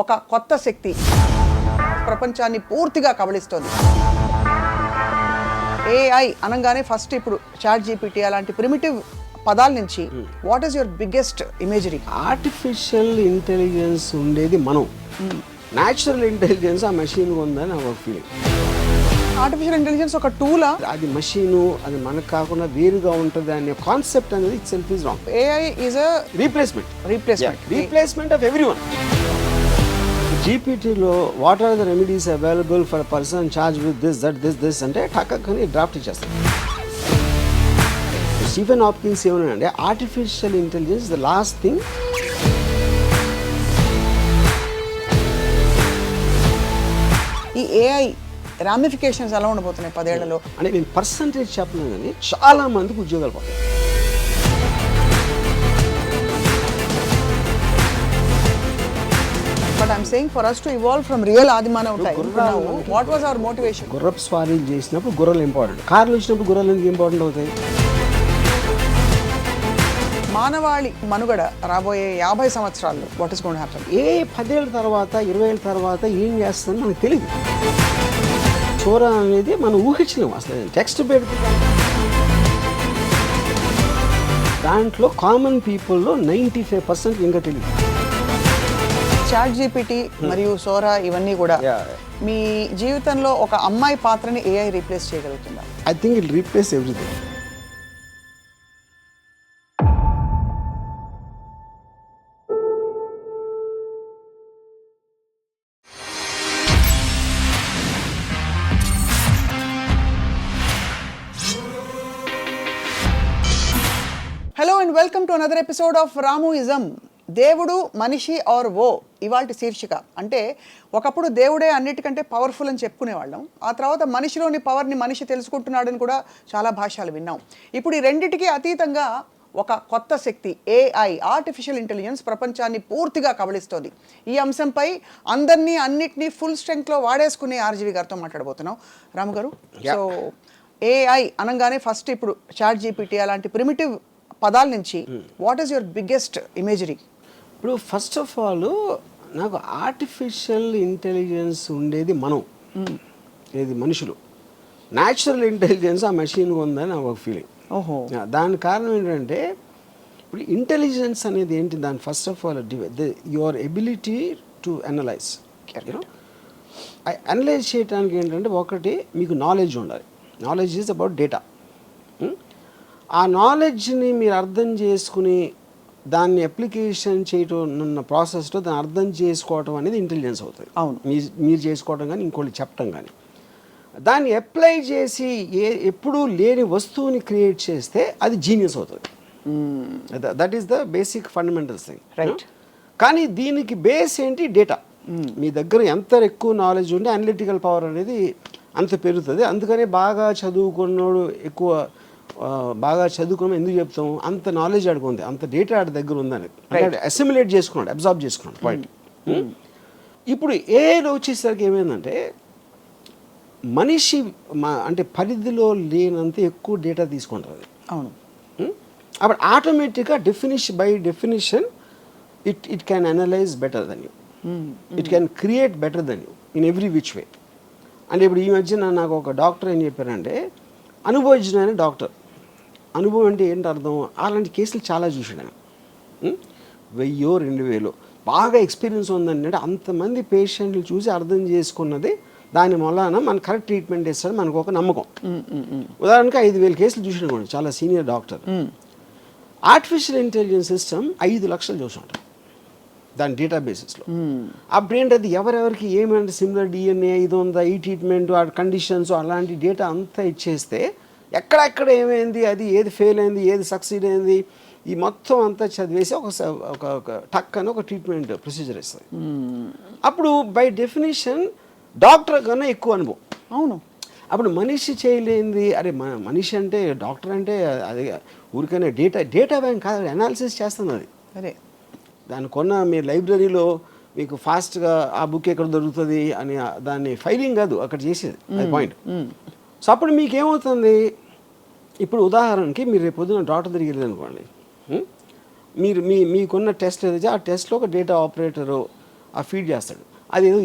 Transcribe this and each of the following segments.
ఒక కొత్త శక్తి ప్రపంచాన్ని పూర్తిగా కబళిస్తోంది. ఏఐ అనగానే ఫస్ట్ ఇప్పుడు చాట్ జీపీటీ అలాంటి ప్రిమిటివ్ పదాల నుంచి what is your biggest imagery? Artificial intelligence ఉండేది మనం, న్యాచురల్ ఇంటెలిజెన్స్ ఆ మెషిన్ ఉందని నా ఫీలింగ్. ఆర్టిఫిషియల్ ఇంటెలిజెన్స్ ఒక టూలా? అది మెషిను, అది మనకు కాకుండా వేరుగా ఉంటుంది అనే కాన్సెప్ట్ అనేది itself is wrong. AI is a replacement of everyone. జీపీటీలో what are the remedies available for person charge with this అంటే టక్కని డ్రాఫ్ట్ ఇచ్చేస్తాం. స్టీఫెన్ హాప్కిన్స్ ఏమన్నాడంటే artificial intelligence the last thing. ఈ ఏఐ రామిఫికేషన్స్ ఎలా ఉండబోతున్నాయి 10 ఏళ్లలో? అంటే నేను పర్సంటేజ్ చెప్పలేను కానీ చాలా మందికి ఉద్యోగాలు పోతాయి. But I'm saying for us to evolve from real Adimanav time, what was our motivation? గుర్రపు స్వారీలు చేసినప్పుడు గుర్రాలు ఇంపార్టెంట్, కార్లు వచ్చినప్పుడు గుర్రాలు ఎందుకు ఇంపార్టెంట్ అవుతాయి? మానవాళి మనుగడ రాబోయే 50 సంవత్సరాల్లో what is going to happen? 10 ఏళ్ళ తర్వాత 20 ఏళ్ళ తర్వాత ఏం చేస్తుందని మనకు తెలియదు. చోరా అనేది మనం ఊహించలేము. అసలు టెక్స్ట్ పెడితే దాంట్లో కామన్ పీపుల్లో 95% ఇంకా తెలియదు. చాట్ జీపీటీ మరియు సోరా ఇవన్నీ కూడా మీ జీవితంలో ఒక అమ్మాయి పాత్రని ఏఐ రీప్లేస్ చేయగలుగుతుందా? I think it replace everything. Hello and welcome to another episode of Ramuism. దేవుడు మనిషి ఆర్ ఓ ఇవాల్టి శీర్షిక. అంటే ఒకప్పుడు దేవుడే అన్నిటికంటే పవర్ఫుల్ అని చెప్పుకునేవాళ్ళం. ఆ తర్వాత మనిషిలోని పవర్ని మనిషి తెలుసుకుంటున్నాడని కూడా చాలా భాషలు విన్నాం. ఇప్పుడు ఈ రెండిటికి అతీతంగా ఒక కొత్త శక్తి ఏఐ, ఆర్టిఫిషియల్ ఇంటెలిజెన్స్ ప్రపంచాన్ని పూర్తిగా కబళిస్తోంది. ఈ అంశంపై అందరినీ అన్నిటినీ ఫుల్ స్ట్రెంగ్త్లో వాడేసుకునే ఆర్జీవి గారితో మాట్లాడబోతున్నాం. రాము గారు, సో ఏఐ అనగానే ఫస్ట్ ఇప్పుడు చాట్ జీపీటీ అలాంటి ప్రిమిటివ్ పదాల నుంచి what is your biggest imagery? ఇప్పుడు ఫస్ట్ ఆఫ్ ఆల్ నాకు ఆర్టిఫిషియల్ ఇంటెలిజెన్స్ ఉండేది మనం, ఏది మనుషులు, న్యాచురల్ ఇంటెలిజెన్స్ ఆ మెషిన్ ఉందని నా ఫీలింగ్. ఓహో, దాని కారణం ఏంటంటే ఇప్పుడు ఇంటెలిజెన్స్ అనేది ఏంటి? దాని first of all your ability to analyse. Analyse చేయడానికి ఏంటంటే ఒకటి మీకు నాలెడ్జ్ ఉండాలి. Knowledge is about data. ఆ నాలెడ్జ్ని మీరు అర్థం చేసుకుని దాన్ని అప్లికేషన్ చేయటం ఉన్న ప్రాసెస్లో దాన్ని అర్థం చేసుకోవటం అనేది ఇంటెలిజెన్స్ అవుతుంది. అవును, మీరు చేసుకోవటం కానీ ఇంకోటి చెప్పటం కానీ. దాన్ని అప్లై చేసి ఎప్పుడూ లేని వస్తువుని క్రియేట్ చేస్తే అది జీనియస్ అవుతుంది. That is the basic fundamentals thing, right? కానీ దీనికి బేస్ ఏంటి? డేటా. మీ దగ్గర ఎంత ఎక్కువ నాలెడ్జ్ ఉంటే అనలిటికల్ పవర్ అనేది అంత పెరుగుతుంది. అందుకనే బాగా చదువుకున్నాడు బాగా చదువుకున్నాం ఎందుకు చెప్తాము? అంత నాలెడ్జ్ ఆడుకుంది, అంత డేటా ఆడి దగ్గర ఉందని అసిమిలేట్ చేసుకున్నాడు, అబ్జార్బ్ చేసుకున్నాడు. పాయింట్. ఇప్పుడు ఏఐలో వచ్చేసరికి ఏమైందంటే మనిషి అంటే పరిధిలో లేనంత ఎక్కువ డేటా తీసుకుంటుంది. అవును. అప్పుడు ఆటోమేటిక్గా by definition it can analyse better than you, it can create better than you in every which way. అంటే ఇప్పుడు ఈ మధ్యన నాకు ఒక డాక్టర్ ఏం చెప్పారంటే అనుభవజ్ఞుడైన డాక్టర్. అనుభవం అంటే ఏంటి అర్థం? అలాంటి కేసులు చాలా చూసాడు ఆయన. 1000-2000 బాగా ఎక్స్పీరియన్స్ ఉందంటే అంతమంది పేషెంట్లు చూసి అర్థం చేసుకున్నది దాని వలన మన కరెక్ట్ ట్రీట్మెంట్ ఇస్తాడు మనకు ఒక నమ్మకం. ఉదాహరణకి 5000 కేసులు చూసాడు చాలా senior doctor. Artificial intelligence system 5 లక్షలు చూసుంటాం దాని డేటాబేసెస్లో. అప్పుడేంటి అది ఎవరెవరికి ఏమంటే సిమిలర్ డిఎన్ఏ ఇది ఉందా, ఈ ట్రీట్మెంట్, ఆ కండిషన్స్, అలాంటి డేటా అంతా ఇచ్చేస్తే ఎక్కడెక్కడ ఏమైంది, అది ఏది ఫెయిల్ అయింది, ఏది సక్సీడ్ అయింది, ఈ మొత్తం అంతా చదివేసి ఒక టక్ అని ఒక ట్రీట్మెంట్ ప్రొసీజర్ ఇస్తుంది. అప్పుడు బై డెఫినేషన్ డాక్టర్ కన్నా ఎక్కువ అనుభవం. అవును. అప్పుడు మనిషి చేయలేంది. అరే మనిషి అంటే డాక్టర్ అంటే అది ఊరికైనా డేటా బ్యాంక్ కాదు, అనాలిసిస్ చేస్తుంది అది. అదే దాన్ని మీరు లైబ్రరీలో మీకు ఫాస్ట్గా ఆ బుక్ ఎక్కడ దొరుకుతుంది అని దాన్ని ఫైలింగ్ కాదు అక్కడ చేసేది, అది పాయింట్. సో అప్పుడు మీకేమవుతుంది? ఇప్పుడు ఉదాహరణకి మీరు రేపు పొద్దున డాక్టర్ దగ్గరికి వెళ్ళారనుకోండి, మీకున్న టెస్ట్ ఏదైతే ఆ టెస్ట్లో ఒక డేటా ఆపరేటరు ఆ ఫీడ్ చేస్తాడు, అది ఏదో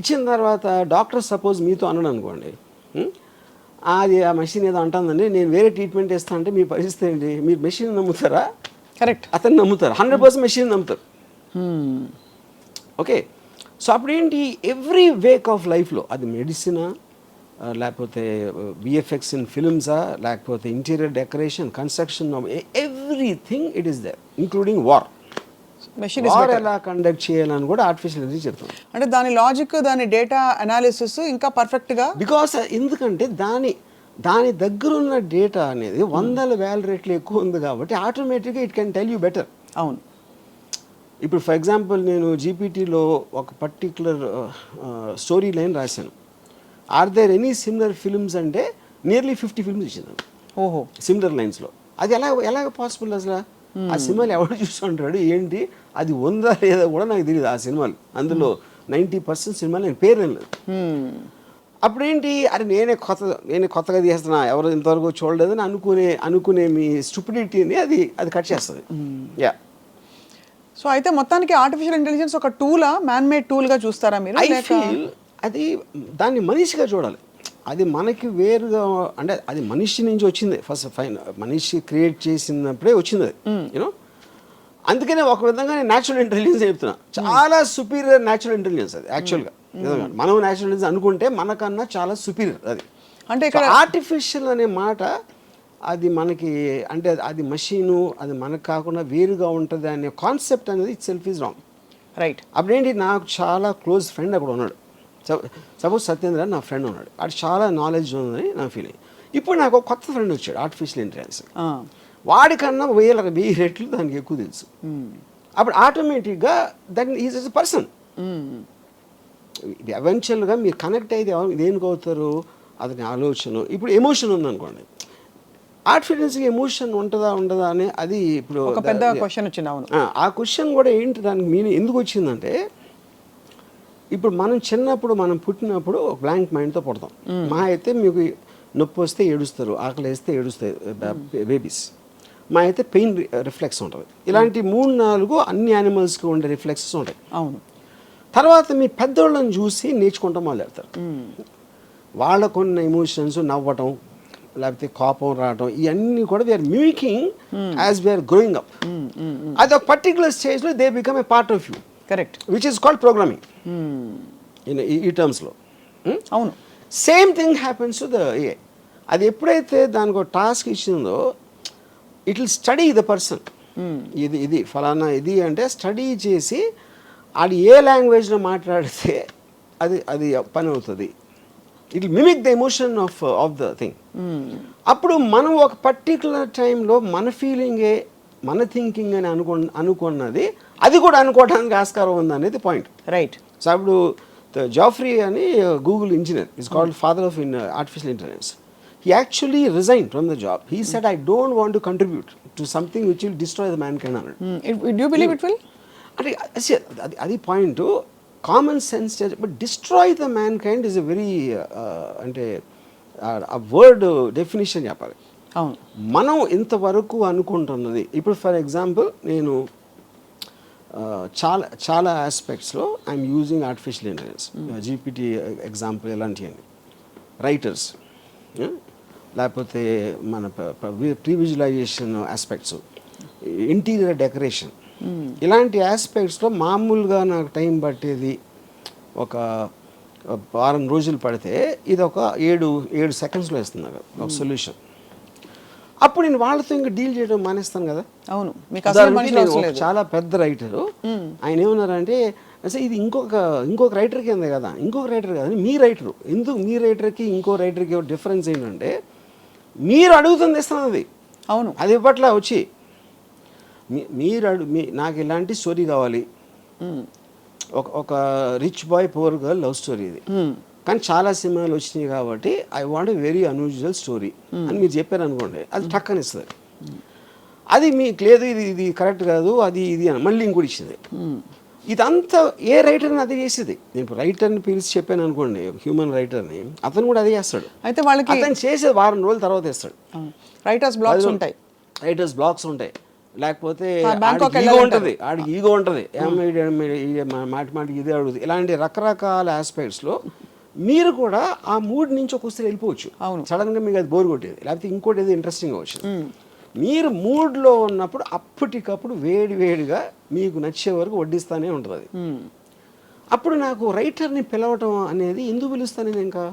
ఇచ్చిన తర్వాత డాక్టర్ సపోజ్ మీతో అన్నాడు అనుకోండి, అది ఆ మెషిన్ ఏదో అంటుందండి, నేను వేరే ట్రీట్మెంట్ ఇస్తాను అంటే మీ పరిస్థితి ఏంటి? మీరు మెషిన్ నమ్ముతారా? కరెక్ట్. అతను నమ్ముతారు, 100% మెషిన్ నమ్ముతారు. ఓకే, సో అప్పుడు ఏంటి, ఎవ్రీ వేక్ ఆఫ్ లైఫ్లో అది మెడిసినా, లేకపోతే విఎఫ్ఎక్స్ ఇన్ ఫిల్మ్సా, లేకపోతే interior decoration, construction, everything it is there, including war. Machine war ఎలా కండక్ట్ చేయాలని కూడా ఆర్టిఫిషియల్ ఇంటెలిజెన్స్ చెప్తుంది. అంటే దాని లాజిక్, దాని డేటా అనాలిసిస్ ఇంకా పర్ఫెక్ట్గా, బికాస్ ఎందుకంటే దాని దగ్గర ఉన్న డేటా అనేది 100,000 రెట్లు ఎక్కువ ఉంది కాబట్టి ఆటోమేటిక్గా it can tell you better. అవును. ఇప్పుడు ఫర్ ఎగ్జాంపుల్ నేను జీపీటీలో ఒక పర్టిక్యులర్ స్టోరీ లైన్ రాశాను, are there any similar films అంటే నియర్లీ 50 ఫిల్మ్స్ ఇచ్చింది. ఓహో, సిమిలర్ లైన్స్లో. అది ఎలాగ పాసిబుల్ అసలు? ఆ సినిమాలు ఎవరు చూస్తుంటాడు ఏంటి, అది ఉందా లేదా కూడా నాకు తెలియదు. ఆ సినిమాలు అందులో 90% సినిమాలు నేను పేరు లేదు. అప్పుడు ఏంటి, అరే నేనే కొత్తగా తీస్తున్నా, ఎవరు ఇంతవరకు చూడలేదని అనుకునే మీ స్టూపిడిటీని అది కట్ చేస్తుంది. యా. సో అయితే మొత్తానికి ఆర్టిఫిషియల్ ఇంటెలిజెన్స్ ఒక టూలా, మ్యాన్ మేడ్ టూల్గా చూస్తారా మీరు? ఐ ఫీల్ అది దాన్ని మనిషిగా చూడాలి. అది మనకి వేరుగా, అంటే అది మనిషి నుంచి వచ్చింది ఫస్ట్ ఫైన్, మనిషి క్రియేట్ చేసినప్పుడే వచ్చింది అది, యూనో. అందుకనే ఒక విధంగా నేను న్యాచురల్ ఇంటెలిజెన్స్ చెప్తున్నా, చాలా సుపీరియర్ న్యాచురల్ ఇంటెలిజెన్స్ అది యాక్చువల్గా. మనం న్యాచురల్ ఇంటెలిజెన్స్ అనుకుంటే మనకన్నా చాలా సుపీరియర్ అది. అంటే ఇక్కడ ఆర్టిఫిషియల్ అనే మాట అది మనకి, అంటే అది మషీను, అది మనకు కాకుండా వేరుగా ఉంటుంది అనే కాన్సెప్ట్ అనేది itself is wrong. Right. అప్పుడేంటి, నాకు చాలా క్లోజ్ ఫ్రెండ్ అక్కడ ఉన్నాడు, సపోజ్ సత్యేంద్ర నా ఫ్రెండ్ ఉన్నాడు, అది చాలా నాలెడ్జ్ ఉందని నా ఫీలింగ్. ఇప్పుడు నాకు ఒక కొత్త ఫ్రెండ్ వచ్చాడు ఆర్టిఫిషియల్ ఇంటెలిజెన్స్, వాడికన్నా 1000 రెట్లు దానికి ఎక్కువ తెలుసు. అప్పుడు ఆటోమేటిక్గా దట్ ఈజ్ ఎ పర్సన్. ఎవెన్చువల్గా మీరు కనెక్ట్ అయితే దేనికి అవుతారు, అతని ఆలోచన. ఇప్పుడు ఎమోషన్ ఉందనుకోండి, ఆర్టిఫిషియల్స్కి ఎమోషన్ ఉంటుందా ఉండదా అని అది ఇప్పుడు ఒక పెద్ద క్వశ్చన్ వచ్చింది. అవును, ఆ క్వశ్చన్ కూడా ఏంటి, దానికి మీనింగ్ ఎందుకు వచ్చిందంటే, ఇప్పుడు మనం పుట్టినప్పుడు ఒక బ్లాంక్ మైండ్తో పుడతాం. మా అయితే మీకు నొప్పి వస్తే ఏడుస్తారు, ఆకలి వేస్తే ఏడుస్తాయి బేబీస్. మా అయితే పెయిన్ రిఫ్లెక్స్ ఉంటుంది. ఇలాంటి 3-4 అన్ని యానిమల్స్కి ఉండే రిఫ్లెక్సెస్ ఉంటాయి. అవును. తర్వాత మీ పెద్దోళ్ళని చూసి నేర్చుకుంటాం మొదలెడతారు. వాళ్ళకున్న ఎమోషన్స్, నవ్వటం, లేకపోతే కోపం రావటం, ఇవన్నీ కూడా we are mimicking as we are growing up. అది ఒక పర్టికులర్ స్టేజ్లో they become a part of you. Correct. Which is called programming ఈ టర్మ్స్లో. అవును. Same thing happens to the AI. అది ఎప్పుడైతే దానికి ఒక టాస్క్ ఇచ్చిందో, it will study the person. ఇది ఫలానా ఇది అంటే స్టడీ చేసి అది ఏ లాంగ్వేజ్లో మాట్లాడితే అది పని అవుతుంది. It will mimic the emotion of the thing. అప్పుడు మనం ఒక పర్టికులర్ టైంలో మన ఫీలింగే మన థింకింగ్ అని అనుకున్నది అది కూడా అనుకోవడానికి ఆస్కారం ఉంది అనేది పాయింట్. రైట్. సో అప్పుడు జాఫ్రీ అని Google engineer is called father of artificial intelligence. He actually resigned from the job. He said, I don't want to contribute to something which will destroy the mankind. Do you believe it will? అది point. Common sense, but destroy the man kind is a very, అంటే ఆ word definition చెప్పాలి. అవును. మనం ఇంతవరకు అనుకుంటున్నది, ఇప్పుడు for example నేను చాలా ఆస్పెక్ట్స్లో I'm using artificial intelligence, GPT example ఇలాంటివన్నీ. రైటర్స్, లేకపోతే మన pre visualization aspects, interior decoration, ఇలాంటి ఆస్పెక్ట్స్లో మామూలుగా నాకు టైం పట్టేది ఒక 1 వారం రోజులు పడితే ఇది ఒక 7 సెకండ్స్లో ఇస్తుంది నాకు ఒక సొల్యూషన్. అప్పుడు నేను వాళ్ళతో ఇంకా డీల్ చేయడం మానేస్తాను కదా. అవును. మీకు చాలా పెద్ద రైటరు ఆయన ఏమన్నారంటే, అసలు ఇది ఇంకొక రైటర్ కింద కదా, ఇంకొక రైటర్ కదా, మీ రైటరు ఎందుకు, మీ రైటర్కి ఇంకో రైటర్కి డిఫరెన్స్ ఏంటంటే మీరు అడుగుతుంది ఇస్తున్నది. అవును. అది ఇప్పట్లా వచ్చి నాకు ఇలాంటి స్టోరీ కావాలి, ఒక rich boy poor girl love story ఇది, కానీ చాలా సినిమాలు వచ్చినాయి కాబట్టి I want a very unusual story అని మీరు చెప్పారు అనుకోండి, అది టక్కని ఇస్తుంది. అది మీకు లేదు, ఇది కరెక్ట్ కాదు, అది ఇది అని మళ్ళీ ఇంకోటి ఇచ్చింది. ఇదంతా ఏ రైటర్ని అదే చేసేది. నేను ఇప్పుడు రైటర్ని పిలిచి చెప్పాను అనుకోండి, హ్యూమన్ రైటర్ని, అతను కూడా అదే చేస్తాడు. అయితే వాళ్ళకి అతను చేసేది 1 వారం రోజుల తర్వాత ఇస్తాడు. రైటర్స్ బ్లాక్స్ ఉంటాయి. రైటర్స్ బ్లాక్స్ ఉంటాయి. లేకపోతే బ్యాంకాక్ ఈగో ఉంటుంది, ఆడికి ఈగో ఉంటుంది, మాటికి ఇదే అడుగుతుంది. ఇలాంటి రకరకాల ఆస్పెక్ట్స్లో మీరు కూడా ఆ మూడ్ నుంచి ఒకసారి వెళ్ళిపోవచ్చు. సడన్గా మీకు అది బోర్ కొట్టేది, లేకపోతే ఇంకోటి ఏదో ఇంట్రెస్టింగ్ వచ్చింది. మీరు మూడ్లో ఉన్నప్పుడు అప్పటికప్పుడు వేడిగా మీకు నచ్చే వరకు వడ్డిస్తానే ఉంటుంది అది. అప్పుడు నాకు రైటర్ని పిలవటం అనేది ఎందుకు పిలుస్తాను నేను ఇంకా,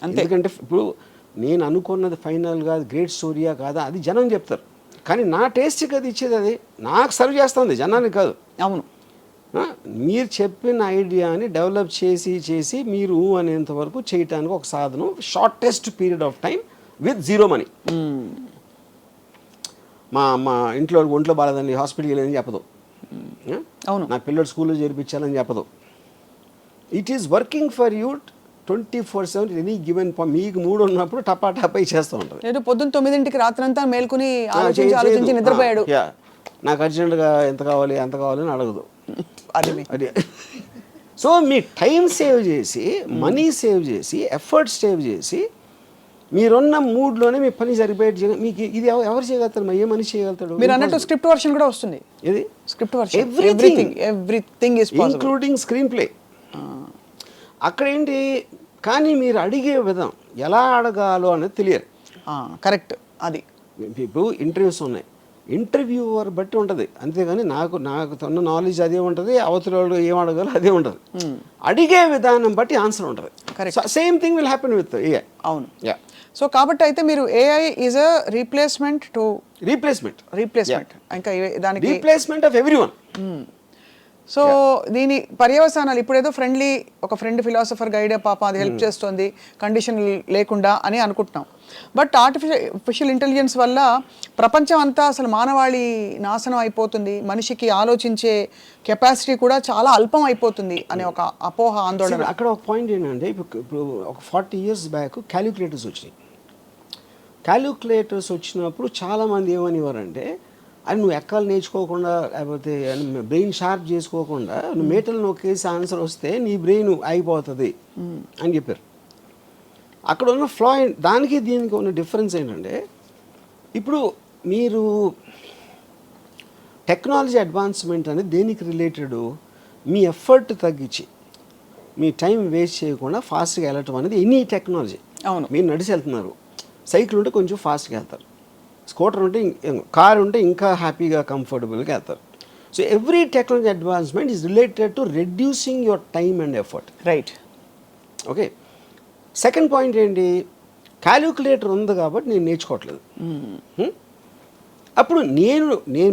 ఎందుకంటే ఇప్పుడు నేను అనుకున్నది ఫైనల్గా గ్రేట్ స్టోరీయా కాదా అది జనం చెప్తారు, కానీ నా టేస్ట్కి అది ఇచ్చేది అది నాకు సర్వ్ చేస్తుంది, జనానికి కాదు. అవును, మీరు చెప్పిన ఐడియాని డెవలప్ చేసి మీరు అనేంత వరకు చేయటానికి ఒక సాధనం, shortest period of time with zero money. మా ఇంట్లో ఒంట్లో బాగాలేదండి హాస్పిటల్కి వెళ్ళని చెప్పదు, అవును, నా పిల్లలు స్కూల్లో చేర్పించాలని చెప్పదు. It is working for you 24/7 any given. మీకు మూడు ఉన్నప్పుడు టపా చేస్తూ ఉంటుంది. లేదు పొద్దున్న 9ంటికి రాత్రంతా మేల్కొని ఆలోచించి నిద్రపోయాడు. నాకు అర్జెంటుగా ఎంత కావాలి అంత కావాలని అడగదు అది. సో మీ టైం సేవ్ చేసి, మనీ సేవ్ చేసి, ఎఫర్ట్ సేవ్ చేసి, మీరున్న మూడ్లోనే మీ పని సరిపోయేది. మీకు ఇది ఎవరు చేయగలుగుతారు, ఏ మనిషి చేయగలుగుతాడు? మీరు అన్నట్టు స్క్రిప్ట్ వర్షన్ కూడా వస్తుంది. ఇది script version, everything is possible, including screen play. అక్కడ ఏంటి, కానీ మీరు అడిగే విధం ఎలా అడగాలో అనేది తెలియదు. కరెక్ట్. అది ఇప్పుడు ఇంటర్వ్యూస్ ఉన్నాయి, ఇంటర్వ్యూవర్ బట్టి ఉంటుంది, అంతేగాని నాకు ఉన్న నాలెడ్జ్ అదే ఉంటుంది, అవతల వాళ్ళు ఏం అడగాలో అదే ఉంటుంది. అడిగే విధానం బట్టి ఆన్సర్ ఉంటుంది. Same thing will happen with AI. అవును. సో కాబట్టి అయితే మీరు ఏఐ ఈజ్ అ రీప్లేస్మెంట్ ఇంకా దానికి రీప్లేస్మెంట్ ఆఫ్ ఎవ్రీవన్. సో దీని పర్యవసానాలు ఇప్పుడేదో ఒక ఫ్రెండ్ ఫిలాసఫర్ గైడ్ పాప అది హెల్ప్ చేస్తుంది కండిషన్ లేకుండా అని అనుకుంటున్నాం. బట్ ఆర్టిఫిషియల్ ఇంటెలిజెన్స్ వల్ల ప్రపంచం అంతా అసలు మానవాళి నాశనం అయిపోతుంది, మనిషికి ఆలోచించే కెపాసిటీ కూడా చాలా అల్పం అయిపోతుంది అనే ఒక అపోహ, ఆందోళన. అక్కడ ఒక పాయింట్ ఏంటంటే, ఇప్పుడు ఒక 40 years బ్యాక్ క్యాలిక్యులేటర్స్ వచ్చినాయి. క్యాలిక్యులేటర్స్ వచ్చినప్పుడు చాలామంది ఏమనేవారంటే, అది నువ్వు ఎక్కాలు నేర్చుకోకుండా, లేకపోతే బ్రెయిన్ షార్ప్ చేసుకోకుండా నువ్వు మేటలు నొక్కేసి ఆన్సర్ వస్తే నీ బ్రెయిన్ అయిపోతుంది అని చెప్పారు. అక్కడ ఉన్న ఫ్లా, దానికి దీనికి ఉన్న డిఫరెన్స్ ఏంటంటే, ఇప్పుడు మీరు టెక్నాలజీ అడ్వాన్స్మెంట్ అనేది దేనికి రిలేటెడ్, మీ ఎఫర్ట్ తగ్గించి మీ టైం వేస్ట్ చేయకుండా ఫాస్ట్గా వెళ్ళటం అనేది ఎనీ టెక్నాలజీ. అవును, మీరు నడిచి వెళ్తున్నారు, సైకిల్ ఉంటే కొంచెం ఫాస్ట్గా వెళ్తారు, స్కూటర్ ఉంటే, కార్ ఉంటే ఇంకా హ్యాపీగా కంఫర్టబుల్గా వెళ్తారు. So every technology advancement is related to reducing your time and effort. Right. Okay. Second point ఏంటి, క్యాలిక్యులేటర్ ఉంది కాబట్టి నేను నేర్చుకోవట్లేదు. అప్పుడు నేను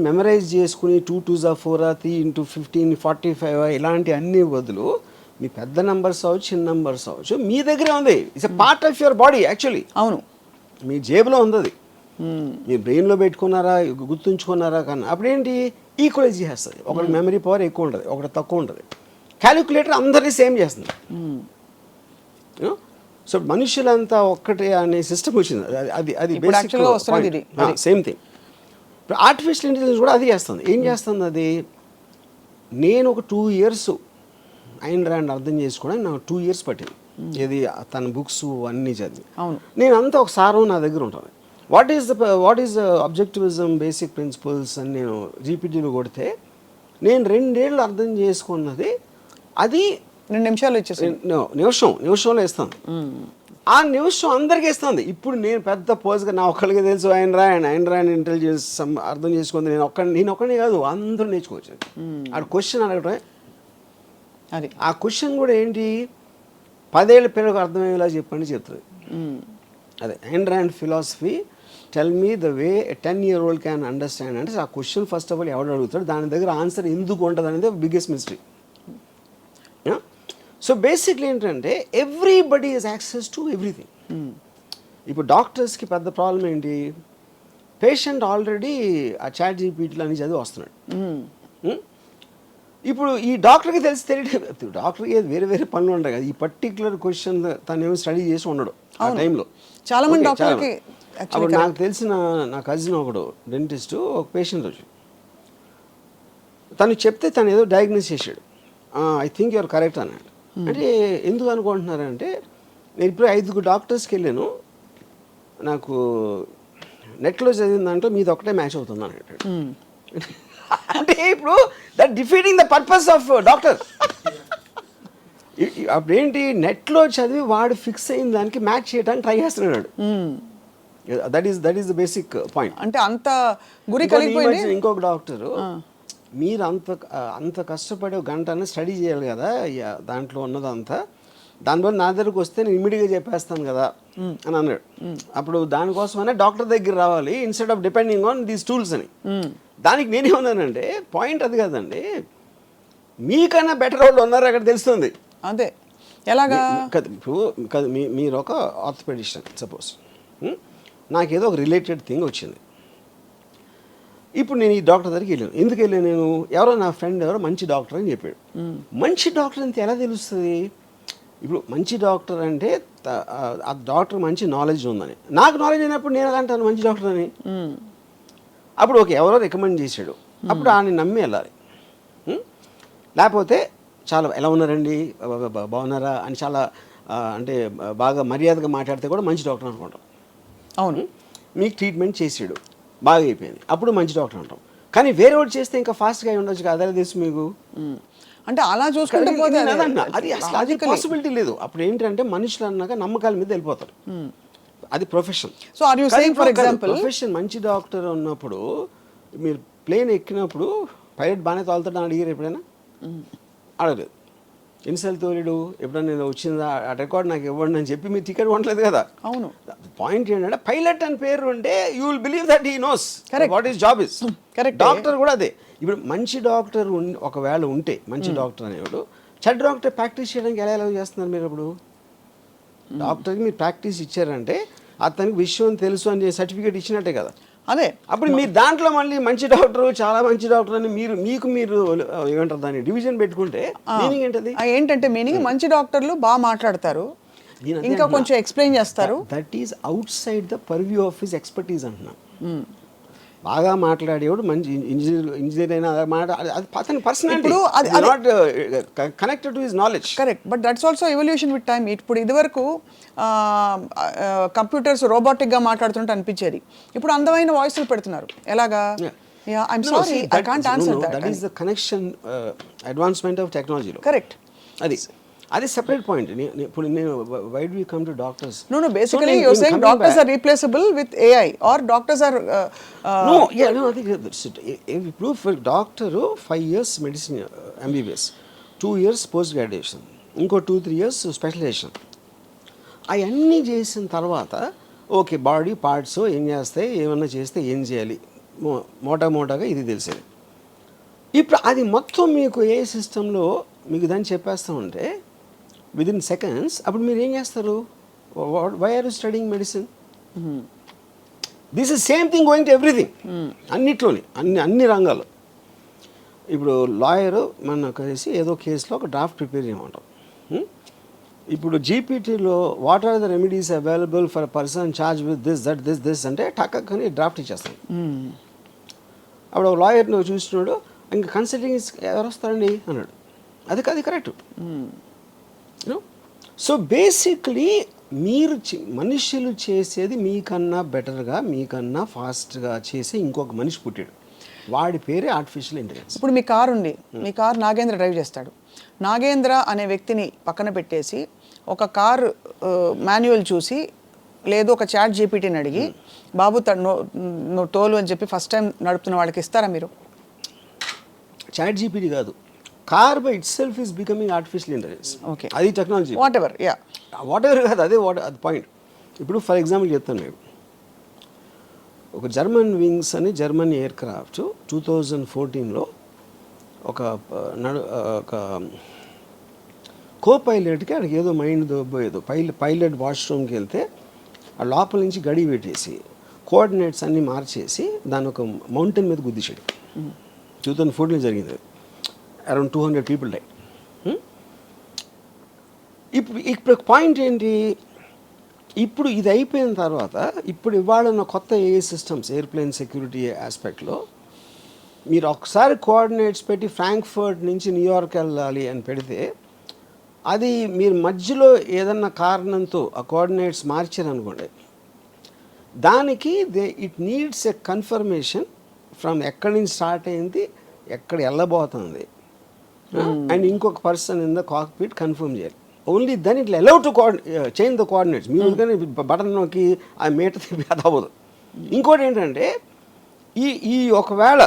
మెమరైజ్ చేసుకుని 2 2s 4 3 × 15 45 ఇలాంటి అన్ని బదులు మీ పెద్ద నెంబర్స్ అవ్వచ్చు, చిన్న నెంబర్స్ అవ్వచ్చు, మీ దగ్గరే ఉంది. It's a part of your body actually. అవును, మీ జేబులో ఉంది అది. మీరు బ్రెయిన్లో పెట్టుకున్నారా, గుర్తుంచుకున్నారా, కన్నా అప్పుడేంటి ఈక్వలైజ్ చేస్తుంది. ఒకటి మెమరీ పవర్ ఎక్కువ ఉంటుంది, ఒకటి తక్కువ ఉంటుంది. క్యాలిక్యులేటర్ అందరినీ సేమ్ చేస్తుంది. సో మనుషులంతా ఒక్కటే అనే సిస్టమ్ వచ్చింది. అది బేసిక్ సేమ్ థింగ్. ఇప్పుడు ఆర్టిఫిషియల్ ఇంటెలిజెన్స్ కూడా అది చేస్తుంది. ఏం చేస్తుంది అది, నేను ఒక 2 years ఐన్ ర్యాండ్ అర్థం చేసుకోవడానికి నాకు 2 years పట్టింది. ఇది తన బుక్స్ అన్నీ చదివి. నేను అంతా ఒక సారం నా దగ్గర ఉంటుంది. వాట్ ఈస్ అబ్జెక్టివిజం, బేసిక్ ప్రిన్సిపల్స్ అని నేను జీపీటీలో కొడితే నేను 2 ఏళ్ళు అర్థం చేసుకున్నది అది 2 నిమిషాలు ఇచ్చేసి నిమిషంలో ఇస్తుంది. ఆ నిమిషం అందరికీ ఇస్తుంది. ఇప్పుడు నేను పెద్ద పోజ్గా నా ఒక్కడికి తెలుసు ఐన్ ర్యాండ్ ఇంటెలిజెన్స్ అర్థం చేసుకుంది, నేను ఒక్కడిని కాదు, అందరూ నేర్చుకోవచ్చు. ఆ క్వశ్చన్ అడగటమే అది. ఆ క్వశ్చన్ కూడా ఏంటి, 10 ఏళ్ళ పిల్లలకు అర్థమయ్యేలా చెప్పండి చెప్తుంది. అదే Ayn Rand philosophy, tell me the way 10-year-old can understand. అంటే ఆ క్వశ్చన్ ఫస్ట్ ఆఫ్ ఆల్ ఎవడు అడుగుతాడు, దాని దగ్గర ఆన్సర్ ఎందుకు ఉంటుంది అనేది బిగ్గెస్ట్ మిస్టరీ. సో బేసిక్లీ ఏంటంటే everybody is access to everything. ఇప్పుడు డాక్టర్స్కి పెద్ద ప్రాబ్లం ఏంటి, పేషెంట్ ఆల్రెడీ ఆ చాట్ జీపీటీలో అని చదివి వస్తున్నాడు. ఇప్పుడు ఈ డాక్టర్కి తెలియదు, డాక్టర్కి వేరే పనులు ఉంటాయి కదా, ఈ పర్టికులర్ క్వశ్చన్ తను ఏమో స్టడీ చేసి ఉండడు ఆ టైంలో. చాలా మంది డాక్టర్కి. అప్పుడు నాకు తెలిసిన నా కజిన్ ఒకడు డెంటిస్ట్, ఒక పేషెంట్ వచ్చి తను చెప్తే తను ఏదో డయాగ్నోస్ చేశాడు. ఐ థింక్ యూఆర్ కరెక్ట్ అన్నాడు. అంటే ఎందుకు అనుకుంటున్నారంటే, నేను ఇప్పుడు 5 డాక్టర్స్కి వెళ్ళాను, నాకు నెట్లో చదివిన దాంట్లో మీది ఒకటే మ్యాచ్ అవుతుంది అని అంటాడు. అంటే ఇప్పుడు that defeating the purpose of doctor. అప్పుడేంటి నెట్లో చదివి వాడు ఫిక్స్ అయిన దానికి మ్యాచ్ చేయడానికి ట్రై చేస్తున్నాడు. That is the basic point. అంటే అంత గురి కలిగిపోయింది. ఇంకొక డాక్టరు, మీరు అంత కష్టపడి ఒక గంట స్టడీ చేయాలి కదా దాంట్లో ఉన్నదంతా, దానివల్ల నా దగ్గరకు వస్తే నేను ఇమ్మీడియట్గా చెప్పేస్తాను కదా అని అన్నాడు. అప్పుడు దానికోసమనే డాక్టర్ దగ్గర రావాలి instead of depending on these tools అని. దానికి నేనేమన్నానంటే పాయింట్ అది కాదండి, మీకన్నా బెటర్ వాళ్ళు ఉన్నారు అక్కడ తెలుస్తుంది. అదే ఎలాగా ఇప్పుడు మీరు ఒక ఆర్థోపెడిషన్ సపోజ్, నాకేదో ఒక రిలేటెడ్ థింగ్ వచ్చింది. ఇప్పుడు నేను ఈ డాక్టర్ దగ్గరికి వెళ్ళాను. ఎందుకు వెళ్ళాను నేను? ఎవరో నా ఫ్రెండ్ ఎవరో మంచి డాక్టర్ అని చెప్పాడు. మంచి డాక్టర్ అంతే ఎలా తెలుస్తుంది? ఇప్పుడు మంచి డాక్టర్ అంటే ఆ డాక్టర్ మంచి నాలెడ్జ్ ఉందని. నాకు నాలెడ్జ్ అయినప్పుడు నేను ఎలా అంటాను మంచి డాక్టర్ అని? అప్పుడు ఓకే ఎవరో రికమెండ్ చేశాడు, అప్పుడు ఆయన నమ్మి వెళ్ళాలి. లేకపోతే చాలా ఎలా ఉన్నారండి, బాగున్నారా అని చాలా అంటే బాగా మర్యాదగా మాట్లాడితే కూడా మంచి డాక్టర్ అనుకుంటాం. అవును, మీకు ట్రీట్మెంట్ చేసాడు బాగా అయిపోయింది, అప్పుడు మంచి డాక్టర్ అంటాం. కానీ వేరే వాడు చేస్తే ఇంకా ఫాస్ట్గా ఉండొచ్చు కదా, అదే తెలుసు మీకు. అంటే అలా చూసుకుంటే పోతే అది అసలు అది పాసిబిలిటీ లేదు. అప్పుడు ఏంటంటే మనుషులు అన్నాక నమ్మకాల మీద వెళ్ళిపోతారు. అది profession. So are you saying for example profession మంచి డాక్టర్ ఉన్నప్పుడు మీరు ప్లేన్ ఎక్కినప్పుడు పైలట్ బాగానే తోలుతాడు అని అడిగారు ఎప్పుడైనా? అడగలేదు. ఎన్నిసార్లు తోలేడు? ఎప్పుడైనా నేను వచ్చిందా ఆ రికార్డ్ నాకు ఇవ్వండి అని చెప్పి మీరు టికెట్ కొనలేదు కదా. అవును. పాయింట్ ఏంటంటే పైలట్ అని పేరు ఉంటే you will believe that he knows what is job is. Correct. Doctor కూడా అదే. ఇప్పుడు మంచి డాక్టర్ ఒకవేళ ఉంటే మంచి డాక్టర్ అనేవాడు చెడ్డ డాక్టర్ ప్రాక్టీస్ చేయడానికి ఎలా ఎలా చేస్తున్నారు మీరు? అప్పుడు డాక్టర్కి మీరు ప్రాక్టీస్ ఇచ్చారంటే అతనికి విషయం తెలుసు అని సర్టిఫికేట్ ఇచ్చినట్టే కదా. అదే అప్పుడు మీరు దాంట్లో మళ్ళీ మంచి డాక్టర్ చాలా మంచి డాక్టర్ అని మీరు ఏమంటారు దాన్ని డివిజన్ పెట్టుకుంటే మీనింగ్ ఏంటది? ఏంటంటే మీనింగ్ మంచి డాక్టర్లు బాగా మాట్లాడతారు, ఇంకా కొంచెం ఎక్స్ప్లెయిన్ చేస్తారు. That is out side the purview of his expertise అంటున్నా. బాగా మాట్లాడేవాడు మంచి ఇంజనీర్ అయినా అది అతని personality not connected to his knowledge. Correct, but that's also evolution with time. ఇప్పుడు ఇదివరకు కంప్యూటర్స్ రోబోటిక్గా మాట్లాడుతుంటే అనిపించేది, ఇప్పుడు అందమైన వాయిస్లు పెడుతున్నారు. ఎలాగా? I'm sorry I can't answer that. That is the connection advancement of టెక్నాలజీలో. కరెక్ట్. అది సెపరేట్ పాయింట్. ఇప్పుడు నేను why do you come to doctors? No, basically you're saying doctors are replaceable with AI or doctors are no, I think ఇప్పుడు for doctor 5 years medicine MBBS, 2 years post graduation, ఇంకో 2-3 years specialisation. అవన్నీ చేసిన తర్వాత okay body parts ఏం చేస్తాయి, ఏమన్నా చేస్తే ఏం చేయాలి, మోటాగా ఇది తెలిసేది. ఇప్పుడు అది మొత్తం మీకు ఏ సిస్టంలో మీకు దాన్ని చెప్పేస్తూ ఉంటే విదిన్ సెకండ్స్, అప్పుడు మీరు ఏం చేస్తారు? Why are you studying medicine? This is same thing going to everything. అన్నిట్లోని అన్ని రంగాలు. ఇప్పుడు లాయరు మన కలిసి ఏదో కేసులో ఒక డ్రాఫ్ట్ ప్రిపేర్ చేయమంటాం. ఇప్పుడు జీపీటీలో what are the remedies available for person charge with this అంటే టక్కని డ్రాఫ్ట్ ఇచ్చేస్తాం. అప్పుడు ఒక లాయర్ని చూస్తున్నాడు, ఇంకా కన్సల్టింగ్ ఎవరు వస్తారండి అన్నాడు. అది కరెక్ట్. సో బేసిక్లీ మీరు మనుషులు చేసేది మీకన్నా బెటర్గా మీకన్నా ఫాస్ట్గా చేసి ఇంకొక మనిషి పుట్టాడు, వాడి పేరే ఆర్టిఫిషియల్ ఇంటెలిజెన్స్. ఇప్పుడు మీ కారు ఉంది, మీ కారు నాగేంద్ర డ్రైవ్ చేస్తాడు. నాగేంద్ర అనే వ్యక్తిని పక్కన పెట్టేసి ఒక కారు మాన్యువల్ చూసి లేదు ఒక చాట్ జీపీటీని అడిగి బాబు నువ్వు తోలు అని చెప్పి ఫస్ట్ టైం నడుపుతున్న వాళ్ళకి ఇస్తారా మీరు? చాట్ జీపీటీ కాదు, car by it self is becoming artificial intelligence. Okay, అది టెక్నాలజీ. వాట్ ఎవర్ కాదు, అదే అది పాయింట్. ఇప్పుడు ఫర్ ఎగ్జాంపుల్ చెప్తాను నేను, ఒక జర్మన్ వింగ్స్ అని జర్మన్ ఎయిర్ క్రాఫ్ట్ 2014లో ఒక కో పైలట్కి అక్కడికి ఏదో మైండ్ దొబ్బోయేదో పైలట్ వాష్రూమ్కి వెళ్తే ఆ లోపల నుంచి గడి పెట్టేసి కోఆర్డినేట్స్ అన్నీ మార్చేసి దాన్ని ఒక మౌంటైన్ మీద గుద్దిశాడు. 2014లో జరిగింది. Around 200 people die. ఇప్పుడు పాయింట్ ఏంటి? ఇప్పుడు ఇది అయిపోయిన తర్వాత ఇప్పుడు ఇవాళ కొత్త ఏఐ సిస్టమ్స్ ఎయిర్ప్లేన్ సెక్యూరిటీ ఆస్పెక్ట్లో మీరు ఒకసారి కోఆర్డినేట్స్ పెట్టి ఫ్రాంక్ఫర్ట్ నుంచి న్యూయార్క్ వెళ్ళాలి అని పెడితే అది మీరు మధ్యలో ఏదన్నా కారణంతో ఆ కోఆర్డినేట్స్ మార్చారనుకోండి, దానికి it needs a confirmation from ఎక్కడి నుంచి స్టార్ట్ అయింది, ఎక్కడ వెళ్ళబోతుంది, అండ్ ఇంకొక person in the cockpit confirm చేయాలి. Only then it allow to change the coordinates. మీరు కానీ బటన్ నొక్కి ఆ మీటర్ తిప్పి అది అవ్వదు. ఇంకోటి ఏంటంటే ఈ ఒకవేళ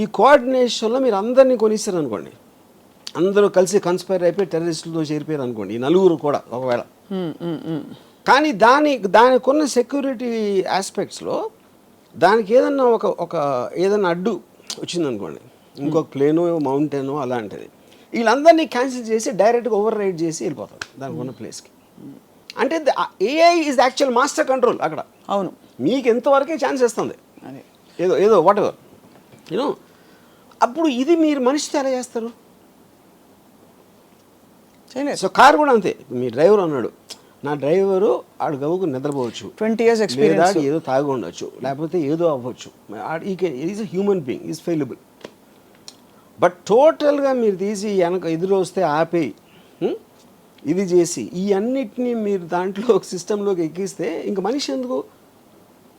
ఈ కోఆర్డినేషన్లో మీరు అందరినీ కొనిస్తారు అనుకోండి, అందరూ కలిసి కన్స్పైర్ అయిపోయి టెర్రరిస్టులతో చేరిపోయారు అనుకోండి, ఈ నలుగురు కూడా ఒకవేళ. కానీ దానికున్న సెక్యూరిటీ ఆస్పెక్ట్స్లో దానికి ఏదన్నా ఒక ఏదన్నా అడ్డు వచ్చిందనుకోండి, ఇంకొక ప్లేనో మౌంటైనో అలాంటిది, వీళ్ళందరినీ క్యాన్సిల్ చేసి డైరెక్ట్గా ఓవర్ రైడ్ చేసి వెళ్ళిపోతారు దానికి ఉన్న ప్లేస్కి. అంటే AI is actual master control అక్కడ. అవును, మీకు ఎంతవరకే ఛాన్స్ ఇస్తుంది, ఏదో వాట్ ఎవర్ యూనో. అప్పుడు ఇది మీరు మనిషితో ఎలా చేస్తారు? సో కారు కూడా అంతే. మీ డ్రైవర్ అన్నాడు, నా డ్రైవరు ఆడు గవ్వుకు నిద్రపోవచ్చు, 20 years experience, ఏదో తాగి ఉండొచ్చు, లేకపోతే ఏదో అవ్వచ్చు, is a human being, is fallible. But టోటల్గా మీరు తీసి వెనక ఎదురు వస్తే ఆపేయి, ఇది చేసి ఈ అన్నిటినీ మీరు దాంట్లో ఒక సిస్టంలోకి ఎక్కిస్తే ఇంక మనిషి ఎందుకు?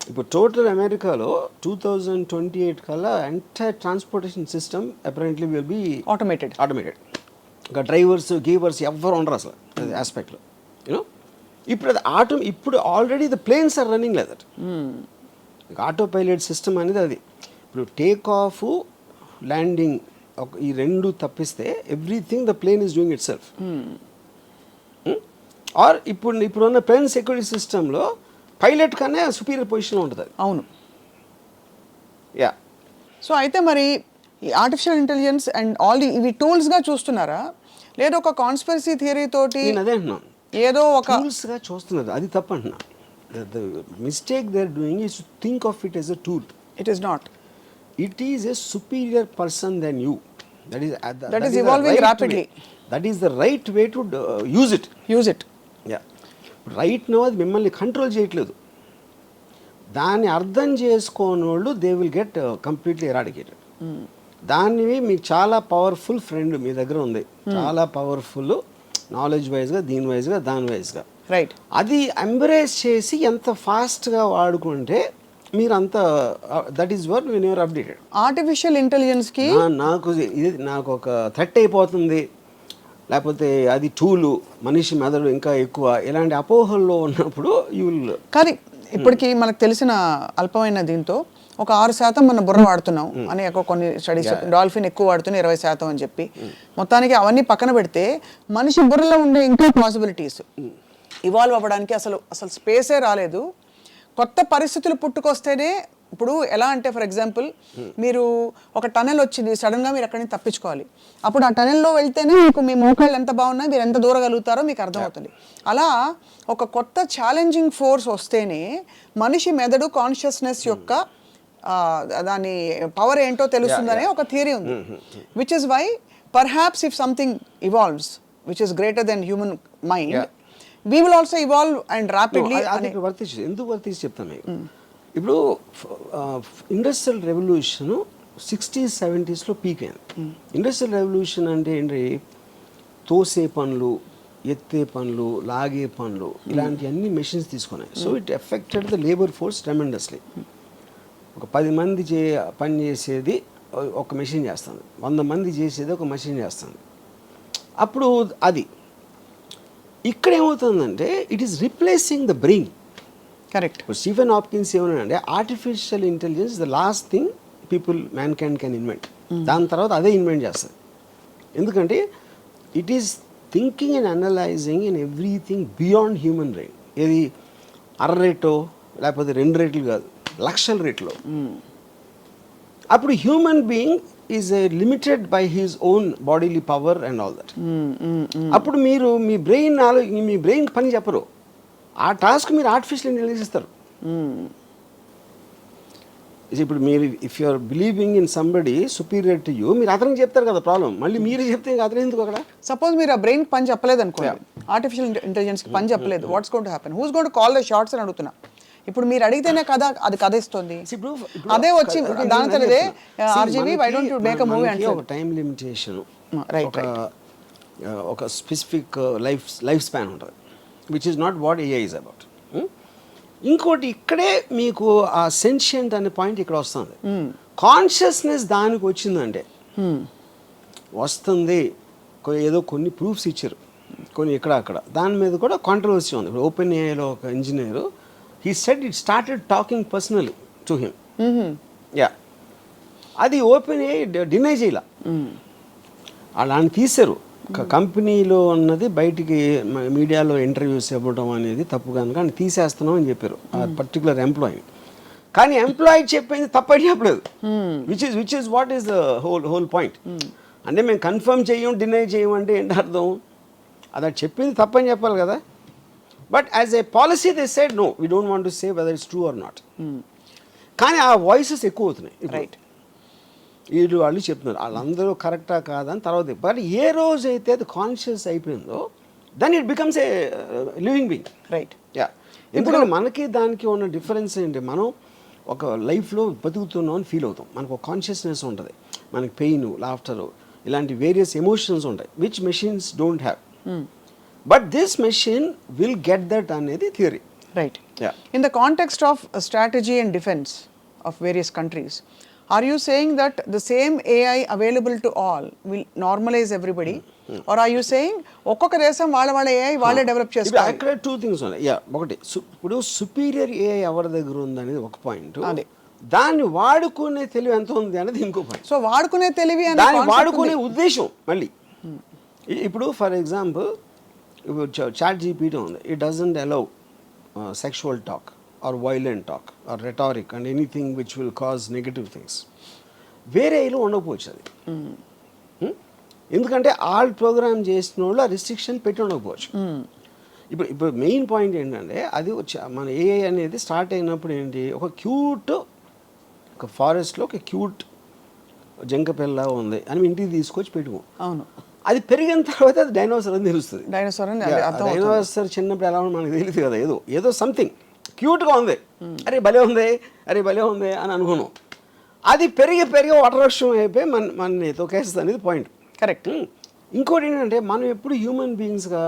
ఇప్పుడు టోటల్ అమెరికాలో 2028 కల్లా entire transportation system apparently will be automated. ఇంకా డ్రైవర్స్ గీవర్స్ ఎవ్వరు ఉండరు అసలు అది ఆస్పెక్ట్లో, యూనో. ఇప్పుడు అది ఇప్పుడు already the planes are running like that. Autopilot system అనేది అది. ఇప్పుడు టేక్ ఆఫ్, ల్యాండింగ్ ఈ రెండు తప్పిస్తే everything the plane is doing itself. Or ఇప్పుడున్న ప్లేన్ సెక్యూరిటీ సిస్టంలో పైలట్ కన్నా సుపీరియర్ పొజిషన్లో ఉంటుంది. అవును, యా. సో అయితే మరి ఈ ఆర్టిఫిషియల్ ఇంటెలిజెన్స్ అండ్ ఆల్ ఇవి టూల్స్గా చూస్తున్నారా, లేదా ఒక కాన్స్పిరసీ థియరీ తోటి నేను అదే అంటున్నాను, ఏదో ఒక టూల్స్గా చూస్తున్నారు, అది తప్పు అంటున్నా. The mistake they are doing is to think of it as a tool. It is not. It is a superior person than you. That is evolving rapidly. That is the right way to use it. Use it. Yeah. Right now అది మిమ్మల్ని control చేయట్లేదు. దాన్ని అర్థం చేసుకోని వాళ్ళు they will get completely eradicated. దాన్ని మీకు చాలా పవర్ఫుల్ ఫ్రెండ్ మీ దగ్గర ఉంది, చాలా పవర్ఫుల్ నాలెడ్జ్ వైజ్గా, దీని వైజ్గా, దాని వైజ్గా. రైట్. అది ఎంబ్రేస్ చేసి ఎంత ఫాస్ట్గా వాడుకుంటే మీరంతా that is work when you're updated. Artificial ఇంటెలిజెన్స్కి నాకు ఒక థ్రెట్ అయిపోతుంది, లేకపోతే అది టూలు, మనిషి మెదడు ఇంకా ఎక్కువ, ఇలాంటి అపోహల్లో ఉన్నప్పుడు యూ విల్. కానీ ఇప్పటికీ మనకు తెలిసిన అల్పమైన దీంతో ఒక 6% మన బుర్ర వాడుతున్నాం అని కొన్ని స్టడీస్, డాల్ఫిన్ ఎక్కువ వాడుతున్నా 20% అని చెప్పి, మొత్తానికి అవన్నీ పక్కన పెడితే మనిషి బుర్రలో ఉండే ఇంకా పాసిబిలిటీస్ ఇవాల్వ్ అవ్వడానికి అసలు స్పేసే రాలేదు. కొత్త పరిస్థితులు పుట్టుకొస్తేనే, ఇప్పుడు ఎలా అంటే ఫర్ ఎగ్జాంపుల్ మీరు ఒక టనెల్ వచ్చింది, సడన్గా మీరు అక్కడి నుంచి తప్పించుకోవాలి, అప్పుడు ఆ టనెల్లో వెళ్తేనే మీకు మీ మోకాళ్ళు ఎంత బాగున్నాయి, మీరు ఎంత దూరగలుగుతారో మీకు అర్థమవుతుంది. అలా ఒక కొత్త ఛాలెంజింగ్ ఫోర్స్ వస్తేనే మనిషి మెదడు కాన్షియస్నెస్ యొక్క దాని పవర్ ఏంటో తెలుస్తుందనే ఒక థియరీ ఉంది. Which is why perhaps if something evolves which is greater than human mind, we will also evolve and rapidly. ఎందుకు వర్తించి చెప్తాను మీకు. ఇప్పుడు ఇండస్ట్రియల్ రెవల్యూషన్ 60s 70sలో పీక్ అయింది. ఇండస్ట్రియల్ రెవల్యూషన్ అంటే ఏంటి? తోసే పనులు, ఎత్తే పనులు, లాగే పనులు, ఇలాంటి అన్ని మెషిన్స్ తీసుకున్నాయి. So it affected the labour force tremendously. ఒక 10 మంది పని చేసేది ఒక మెషిన్ చేస్తుంది, 100 మంది చేసేది ఒక మెషిన్ చేస్తుంది. అప్పుడు అది ఇక్కడ ఏమవుతుందంటే it is replacing the brain. Correct. Stephen Hopkins ఏమన్నాడంటే artificial intelligence the last thing man can invent. దాని తర్వాత అదే ఇన్వెంట్ చేస్తుంది. ఎందుకంటే it is thinking and analysing in everything beyond human brain. ఇది రేటో లేకపోతే 2 రేట్లు కాదు, లక్షల రేట్లో. అప్పుడు human being is limited by his own bodily power and all that. అప్పుడు మీరు మీ బ్రెయిన్ పని చెప్పరు, ఆ టాస్క్ మీరు ఆర్టిఫిషియల్ ఇంటెలిజెన్స్ ఇస్తారు. ఇప్పుడు మీరు if you are believing in somebody superior to you, మీరు అతనికి చెప్తారు కదా ప్రాబ్లం, మళ్ళీ మీరు చెప్తే ఇంకా అతను ఎందుకు అక్కడ? సపోజ్ మీరు ఆ బ్రెయిన్ పని చెప్పలేదు అనుకోండి, ఆర్టిఫిషియల్ ఇంటెలిజెన్స్కి పని చెప్పలేదు, what's going to happen? Who's going to call the shots అని అడుగుతున్నా. ఇప్పుడు మీరు అడిగితేనే కదా అది కథ ఇస్తుంది. అదే వచ్చి దాని తనదే RGV why don't you make a movie అంటే ఒక టైం లిమిటేషన్, రైట్, ఒక స్పెసిఫిక్ లైఫ్ స్పాన్ ఉంటుంది, which is not what AI is about. ఇంకోటి ఇక్కడే మీకు ఆ సెన్షియంట్ అనే పాయింట్ ఇక్కడ వస్తుంది. కాన్షియస్నెస్ దానికి వచ్చిందంటే వస్తుంది. ఏదో కొన్ని ప్రూఫ్స్ ఇచ్చారు, కొన్ని ఇక్కడ అక్కడ, దాని మీద కూడా కాంట్రవర్సీ ఉంది. ఇప్పుడు ఓపెన్ ఏఐలో ఒక engineer he said it started talking personally to him. Yeah, అది ఓపెన్ ఏఐ డినై చేయాల, అలాని తీశారు. కంపెనీలో ఉన్నది బయటికి మీడియాలో ఇంటర్వ్యూస్ ఇవ్వడం అనేది తప్పు కనుక అని తీసేస్తున్నాం అని చెప్పారు ఆ పర్టికులర్ ఎంప్లాయీ. కానీ ఎంప్లాయీ చెప్పింది తప్పని చెప్పలేదు, which is what is the whole point. అంటే మేము కన్ఫర్మ్ చేయం డినై చేయం అంటే ఏంటి అర్థం? అది చెప్పింది తప్పని చెప్పాలి కదా. But as a policy they said no, we don't want to say whether it's true or not. కానీ ఆ వాయిసెస్ ఎక్కువ అవుతున్నాయి. రైట్, వీళ్ళు వాళ్ళు చెప్తున్నారు వాళ్ళందరూ కరెక్టా కాదని తర్వాత. బట్ ఏ రోజు అయితే అది కాన్షియస్ అయిపోయిందో then it becomes a living being. Right, yeah. ఎందుకంటే మనకి దానికి ఉన్న డిఫరెన్స్ ఏంటి, మనం ఒక లైఫ్లో బతుకుతున్నాం అని ఫీల్ అవుతాం, మనకు ఒక కాన్షియస్నెస్ ఉంటుంది, మనకి పెయిన్, లాఫ్టర్, ఇలాంటి వేరియస్ ఎమోషన్స్ ఉంటాయి which machines don't have. But this machine will get that అనేది theory. Right, in the context of strategy and defence of various countries, are you saying that the same AI available to all will normalize everybody, or are you saying ఒక్కొక్క దేశం వాళ్ళ AI వాళ్ళే develop చేసుకోవాలి? అక్కడ two things ఉన్నాయి. Yeah, ఒకటి ఇప్పుడు superior AI ఎవరి దగ్గర ఉంది అనేది ఒక పాయింట్, దాన్ని వాడుకునే తెలివి ఎంత ఉంది అనేది ఇంకో పాయింట్. సో వాడుకునే తెలివి దాన్ని వాడుకునే ఉద్దేశం మళ్ళీ. ఇప్పుడు ఫర్ ఎగ్జాంపుల్ ఇప్పుడు చాట్ జీపీటీ ఉంది, it doesn't allow sexual talk or violent talk or rhetoric and anything which will cause negative things. వేరే ఏలో ఉండకపోవచ్చు అది. ఎందుకంటే ఆల్ ప్రోగ్రామ్ చేసిన వాళ్ళు ఆ రిస్ట్రిక్షన్ పెట్టి ఉండకపోవచ్చు. ఇప్పుడు మెయిన్ పాయింట్ ఏంటంటే అది మన ఏఐ అనేది స్టార్ట్ అయినప్పుడు ఏంటి, ఒక క్యూట్, ఒక ఫారెస్ట్లో ఒక క్యూట్ జంక పిల్ల ఉంది అని ఇంటికి తీసుకొచ్చి పెట్టుకో. అవును, అది పెరిగిన తర్వాత అది డైనోసర్ అని తెలుస్తుంది. డైనోసర్ చిన్నప్పుడు ఎలా ఉందో మనకు తెలియదు కదా, ఏదో సంథింగ్ క్యూట్గా ఉంది, అరే భలే ఉంది, అరే భలే ఉంది అని అనుకున్నాం. అది పెరిగి వటవృక్షం అయిపోయి మన తొకేస్తుంది అనేది పాయింట్. కరెక్ట్. ఇంకోటి ఏంటంటే మనం ఎప్పుడు హ్యూమన్ బీయింగ్స్గా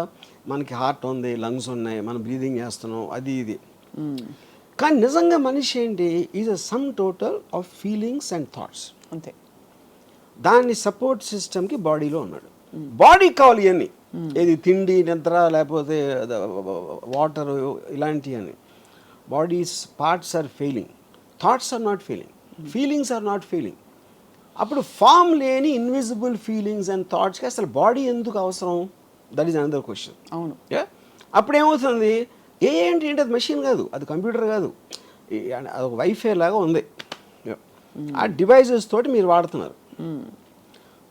మనకి హార్ట్ ఉంది, లంగ్స్ ఉన్నాయి, మనం బ్రీదింగ్ చేస్తున్నాం, అది ఇది. కానీ నిజంగా మనిషి ఏంటి, is a sum total of feelings and thoughts. అంతే. దాన్ని సపోర్ట్ సిస్టమ్కి బాడీలో ఉన్నాడు. బాడీకి కావాలి ఇవన్నీ, ఏది తిండి, నిద్ర, లేకపోతే వాటర్, ఇలాంటివి అని. Bodies parts are failing, thoughts are not failing, feelings are not failing. అప్పుడు ఫామ్ లేని ఇన్విజిబుల్ ఫీలింగ్స్ అండ్ థాట్స్కి అసలు బాడీ ఎందుకు అవసరం? That is another question. అవును. అప్పుడు ఏమవుతుంది, ఏంటి అది మెషిన్ కాదు, అది కంప్యూటర్ కాదు, అది ఒక వైఫై లాగా ఉంది. ఆ డివైజెస్ తోటి మీరు వాడుతున్నారు.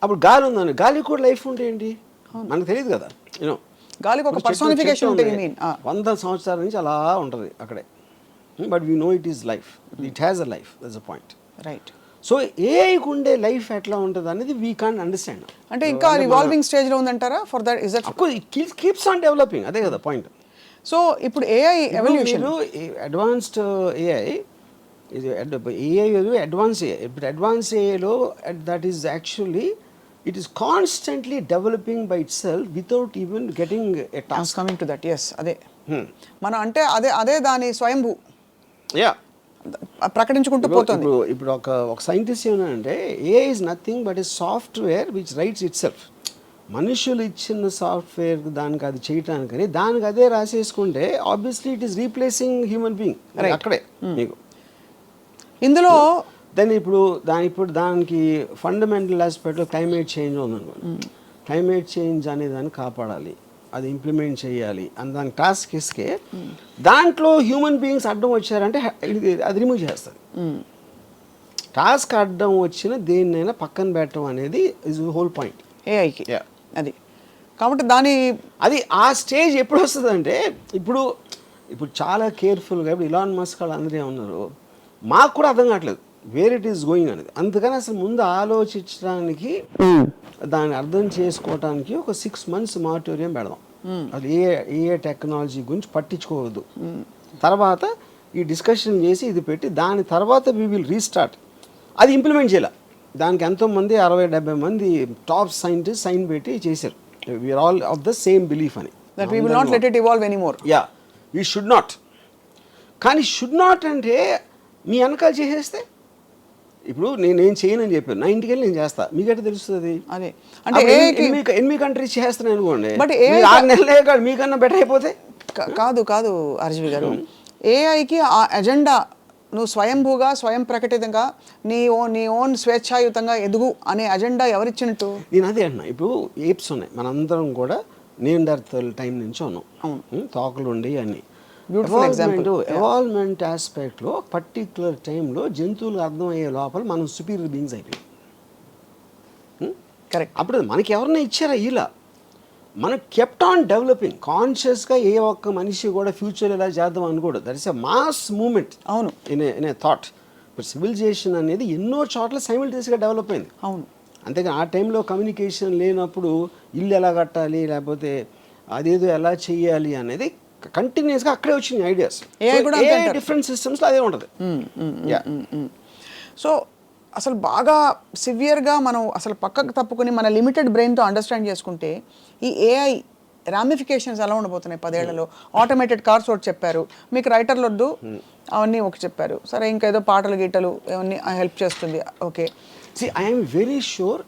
అప్పుడు గాలి ఉందని, గాలికి కూడా లైఫ్ ఉంటే ఏంటి మనకు తెలియదు కదా. యూనో గాలికి ఒక పర్సనిఫికేషన్ ఉంటుంది, 100 సంవత్సరాల నుంచి అలా ఉంటుంది అక్కడే. But we know it is life, it has a life, that's a point. Right. So ఏఐకి ఉండే లైఫ్ ఎట్లా ఉంటుంది అనేది వీ కాంట్ అండర్స్టాండ్. అంటే ఇంకా రివాల్వింగ్ స్టేజ్ లో ఉందంటారా? For that is that it keeps on developing, అదే కదా పాయింట్. సో ఇప్పుడు AI evolution, advanced AI advance AI. ఇప్పుడు అడ్వాన్స్ ఏఐలో that is actually it is constantly developing by itself without even getting a task. Coming to that, yes, అదే మనం అంటే అదే దాని స్వయంభూ ప్రకటించుకుంటూ పోతుంది. ఇప్పుడు ఒక సైంటిస్ట్ ఏమంటే AI is nothing but a software which writes itself. మనుషులు ఇచ్చిన సాఫ్ట్వేర్ దానికి అది చేయటానికని దానికి అదే రాసేసుకుంటే obviously it is replacing human being. అక్కడే మీకు ఇందులో దెన్ ఇప్పుడు దానికి ఫండమెంటల్ ఆస్పెక్ట్లో క్లైమేట్ చేంజ్ ఉందనుకోండి. క్లైమేట్ చేంజ్ అనే దాన్ని కాపాడాలి, అది ఇంప్లిమెంట్ చేయాలి అని దాని టాస్క్ ఇస్తే దాంట్లో హ్యూమన్ బీయింగ్స్ అడ్డం వచ్చారంటే అది రిమూవ్ చేస్తుంది. టాస్క్ అడ్డం వచ్చిన దేన్నైనా పక్కన పెట్టడం అనేది ఇస్ హోల్ పాయింట్ ఏఐకి. అది కాబట్టి అది ఆ స్టేజ్ ఎప్పుడు వస్తుంది అంటే ఇప్పుడు చాలా కేర్ఫుల్గా ఇప్పుడు ఇలాన్ మస్క్ వాళ్ళు అందరూ ఏమన్నారు, మాకు కూడా అర్థం కావట్లేదు వేర్ ఇట్ ఈస్ గోయింగ్ అనేది. అందుకని అసలు ముందు ఆలోచించడానికి, దాన్ని అర్థం చేసుకోవడానికి ఒక 6 months మారిటోరియం పెడదాం. అది ఏ టెక్నాలజీ గురించి పట్టించుకోవద్దు. తర్వాత ఈ డిస్కషన్ చేసి ఇది పెట్టి దాని తర్వాత వీ విల్ రీస్టార్ట్. అది ఇంప్లిమెంట్ చేయాలి. దానికి ఎంతోమంది 60-70 మంది టాప్ సైంటిస్ట్ సైన్ పెట్టి చేశారు. We're all of the same belief అని. That we will not let it evolve anymore. Yeah, we should not. కానీ షుడ్ నాట్ అంటే మీ వెనకాల చేసేస్తే, ఇప్పుడు నేనేం చేయనని చెప్పాను, నా ఇంటికి వెళ్ళి నేను చేస్తా, మీకైతే తెలుస్తుంది. అదే అంటే ఎనిమిది కంట్రీస్ చేస్తున్నాను అనుకోండి, బట్ 6 నెలలే కాదు మీకన్నా బెటర్ అయిపోతే. కాదు ఆర్జీవి గారు, ఏఐకి ఆ ఎజెండా నువ్వు స్వయంభూగా స్వయం ప్రకటితంగా నీ ఓన్ స్వేచ్ఛాయుతంగా ఎదుగు అనే అజెండా ఎవరిచ్చినట్టు? నేను అదే అంటున్నా. ఇప్పుడు ఏప్స్ ఉన్నాయి, మనందరం కూడా నియాండర్తల్ టైం నుంచి ఉన్నాం, తోకలు ఉండి అన్ని. ఎవాల్వ్మెంట్ ఆస్పెక్ట్లో పర్టిక్యులర్ టైంలో జంతువులకు అర్థమయ్యే లోపల మనం సుపీరియర్ బీయింగ్స్ అయిపోయాం. కరెక్ట్. అప్పుడు మనకి ఎవరన్నా ఇచ్చారా ఇలా, మనం కెప్ట్ ఆన్ డెవలపింగ్ కాన్షియస్గా. ఏ ఒక్క మనిషి కూడా ఫ్యూచర్ ఎలా చేద్దాం అనుకోడు. That is a mass moment. అవును. In a thought. ఇప్పుడు సివిలైజేషన్ అనేది ఎన్నో చోట్ల సైమిల్టేనియస్గా డెవలప్ అయింది. అవును. అంతేగాని ఆ టైంలో కమ్యూనికేషన్ లేనప్పుడు ఇల్లు ఎలా కట్టాలి, లేకపోతే అదేదో ఎలా చెయ్యాలి అనేది కంటిన్యూస్గా అక్కడే వచ్చిన ఐడియాస్. డిఫరెంట్ సిస్టమ్స్లో అదే ఉంటుంది. సో అసలు బాగా సివియర్గా మనం అసలు పక్కకు తప్పుకొని మన లిమిటెడ్ బ్రెయిన్తో అండర్స్టాండ్ చేసుకుంటే ఈ ఏఐ రామిఫికేషన్స్ ఎలా ఉండబోతున్నాయి 10 ఏళ్లలో? ఆటోమేటెడ్ కార్స్ ఒకటి చెప్పారు, మీకు రైటర్లు వద్దు అవన్నీ ఒకటి చెప్పారు, సరే ఇంకా ఏదో పాటలు గీటలు అవన్నీ హెల్ప్ చేస్తుంది. ఓకే, ఐఎమ్ వెరీ షూర్,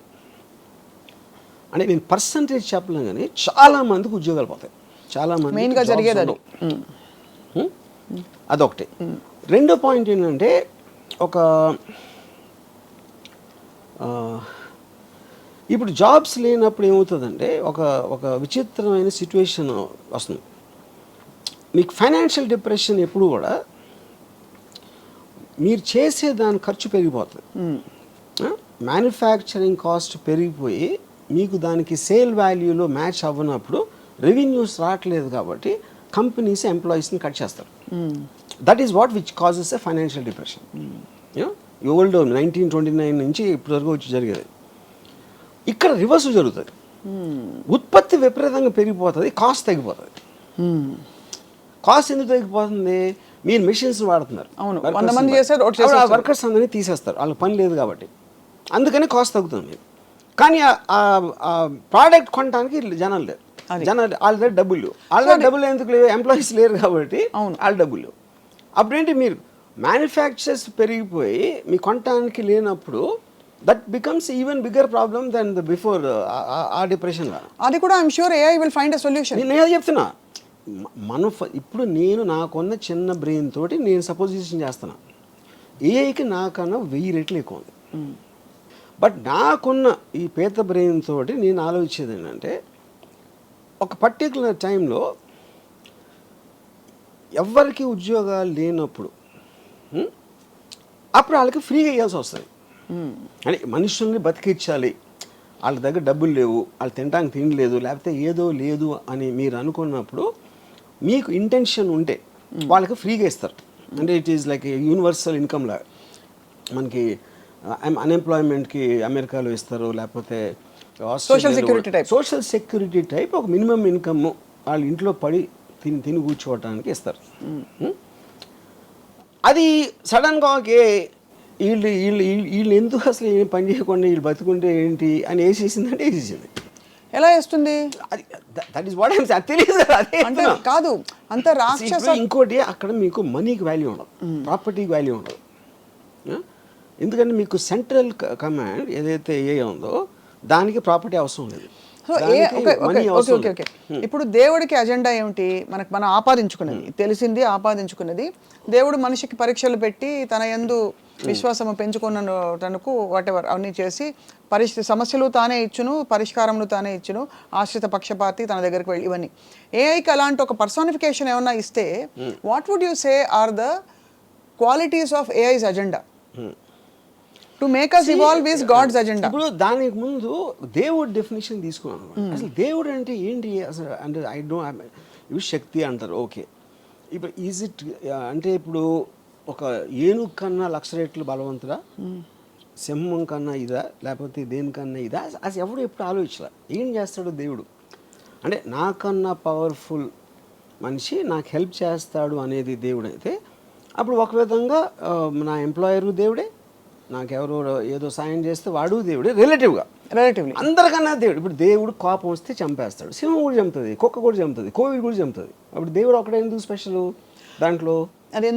అంటే నేను పర్సంటేజ్ చెప్పలేను కానీ చాలా మందికి ఉద్యోగాలు పోతాయి, చాలా మంది మెయిన్గా జరిగేది అది. అదొకటి. రెండో పాయింట్ ఏంటంటే, ఇప్పుడు జాబ్స్ లేనప్పుడు ఏమవుతుందంటే ఒక విచిత్రమైన సిచ్యువేషన్ వస్తుంది. మీకు ఫైనాన్షియల్ డిప్రెషన్ ఎప్పుడు కూడా మీరు చేసే దాని ఖర్చు పెరిగిపోతుంది. మ్యానుఫ్యాక్చరింగ్ కాస్ట్ పెరిగిపోయి మీకు దానికి సేల్ వాల్యూలో మ్యాచ్ అవ్వనప్పుడు రెవెన్యూస్ రావట్లేదు కాబట్టి కంపెనీస్ ఎంప్లాయీస్ని కట్ చేస్తారు. That is what which causes a financial depression. Old 1929 నుంచి ఇప్పటి వరకు వచ్చి జరిగేది. ఇక్కడ రివర్స్ జరుగుతుంది. ఉత్పత్తి విపరీతంగా పెరిగిపోతుంది, కాస్ట్ తగ్గిపోతుంది. కాస్ట్ ఎందుకు తగ్గిపోతుంది? మీరు మెషిన్స్ వాడుతున్నారు, వర్కర్స్ అందరినీ తీసేస్తారు, వాళ్ళకి పని లేదు కాబట్టి, అందుకని కాస్ట్ తగ్గుతుంది. కానీ ఆ ప్రోడక్ట్ కొనడానికి జనాలు లేరు, వాళ్ళ దగ్గర డబ్బులు ఎందుకు లేవు? ఎంప్లాయీస్ లేరు కాబట్టి వాళ్ళ డబ్బులు. అప్పుడేంటి, మీరు మ్యానుఫ్యాక్చర్స్ పెరిగిపోయి మీ కొనడానికి లేనప్పుడు that becomes even bigger problem then the before a depression. అది కూడా I'm sure AI will find a solution. నేను చెప్తున్నా, ఇప్పుడు నేను నాకున్న చిన్న బ్రెయిన్ తోటి నేను సపోజిషన్ చేస్తున్నా, ఏఐకి నాకన్నా 1000 రెట్లు ఎక్కువ ఉంది. బట్ నాకున్న ఈ పేద బ్రెయిన్ తోటి నేను ఆలోచించేది ఏంటంటే, ఒక పర్టికులర్ టైంలో ఎవరికి ఉద్యోగాలు లేనప్పుడు అప్పుడు వాళ్ళకి ఫ్రీగా ఇవ్వాల్సి వస్తుంది. అని మనుషుల్ని బతికించాలి, వాళ్ళ దగ్గర డబ్బులు లేవు, వాళ్ళు తినడానికి తిండి లేదు, లేకపోతే ఏదో లేదు అని మీరు అనుకున్నప్పుడు మీకు ఇంటెన్షన్ ఉంటే వాళ్ళకి ఫ్రీగా ఇస్తారు. అంటే it is like universal income లాగా. మనకి అన్ఎంప్లాయ్మెంట్కి అమెరికాలో ఇస్తారు, లేకపోతే సోషల్ సెక్యూరిటీ టైప్ ఒక మినిమం ఇన్కమ్ వాళ్ళ ఇంట్లో పడి తిని కూర్చోవటానికి ఇస్తారు. అది సడన్గా వీళ్ళు ఎందుకు అసలు ఏం పని చేయకుండా వీళ్ళు బతుకుంటే ఏంటి అని వేసేసిందంటే వేసేసింది. ఎలా వేస్తుంది? That is what I'm saying. తెలియదు అంటే కాదు అంత రాక్షస. ఇంకోటి, అక్కడ మీకు మనీకి వాల్యూ ఉండదు, ప్రాపర్టీకి వాల్యూ ఉండదు. ఎందుకంటే మీకు సెంట్రల్ కమాండ్ ఏదైతే ఏ ఉందో దానికి ప్రాపర్టీ అవసరం లేదు. ఇప్పుడు దేవుడికి అజెండా ఏమిటి? మనం ఆపాదించుకున్నది, తెలిసింది ఆపాదించుకున్నది. దేవుడు మనిషికి పరీక్షలు పెట్టి తన యందు విశ్వాసము పెంచుకున్న తనకు వాటెవర్ అవన్నీ చేసి సమస్యలు తానే ఇచ్చును, పరిష్కారములు తానే ఇచ్చును, ఆశ్రిత పక్షపాతి తన దగ్గరికి వెళ్ళి ఇవన్నీ. ఏఐకి అలాంటి ఒక పర్సోనిఫికేషన్ ఏమన్నా ఇస్తే what would you say are the qualities of AI's agenda to make us evolve is God's agenda? ఇప్పుడు దానికి ముందు దేవుడు డెఫినేషన్ తీసుకున్నాను. అసలు దేవుడు అంటే ఏంటి అసలు? అంటే ఇవి శక్తి అంటారు, ఓకే. ఇప్పుడు ఈజ్ ఇట్ అంటే ఇప్పుడు ఒక ఏనుగు కన్నా 1,00,000 రెట్లు బలవంతుడా, సింహం కన్నా ఇదా, లేకపోతే దేనికన్నా ఇదా? అసలు ఎవడు ఎప్పుడు ఆలోచించలే ఏం చేస్తాడు దేవుడు. అంటే నాకన్నా పవర్ఫుల్ మనిషి నాకు హెల్ప్ చేస్తాడు అనేది దేవుడు అయితే, అప్పుడు ఒక విధంగా నా ఎంప్లాయరు దేవుడే, నాకెవరో ఏదో సాయం చేస్తే వాడు దేవుడే. రిలేటివ్లీ అందరికన్నా దేవుడు. ఇప్పుడు దేవుడు కోపం వస్తే చంపేస్తాడు, సింహం కూడా చంపుతుంది, కుక్క కూడా చంపుతుంది, కోవిడ్ కూడా చంపుతుంది. అప్పుడు దేవుడు ఒకటే ఎందుకు స్పెషల్ దాంట్లో? అది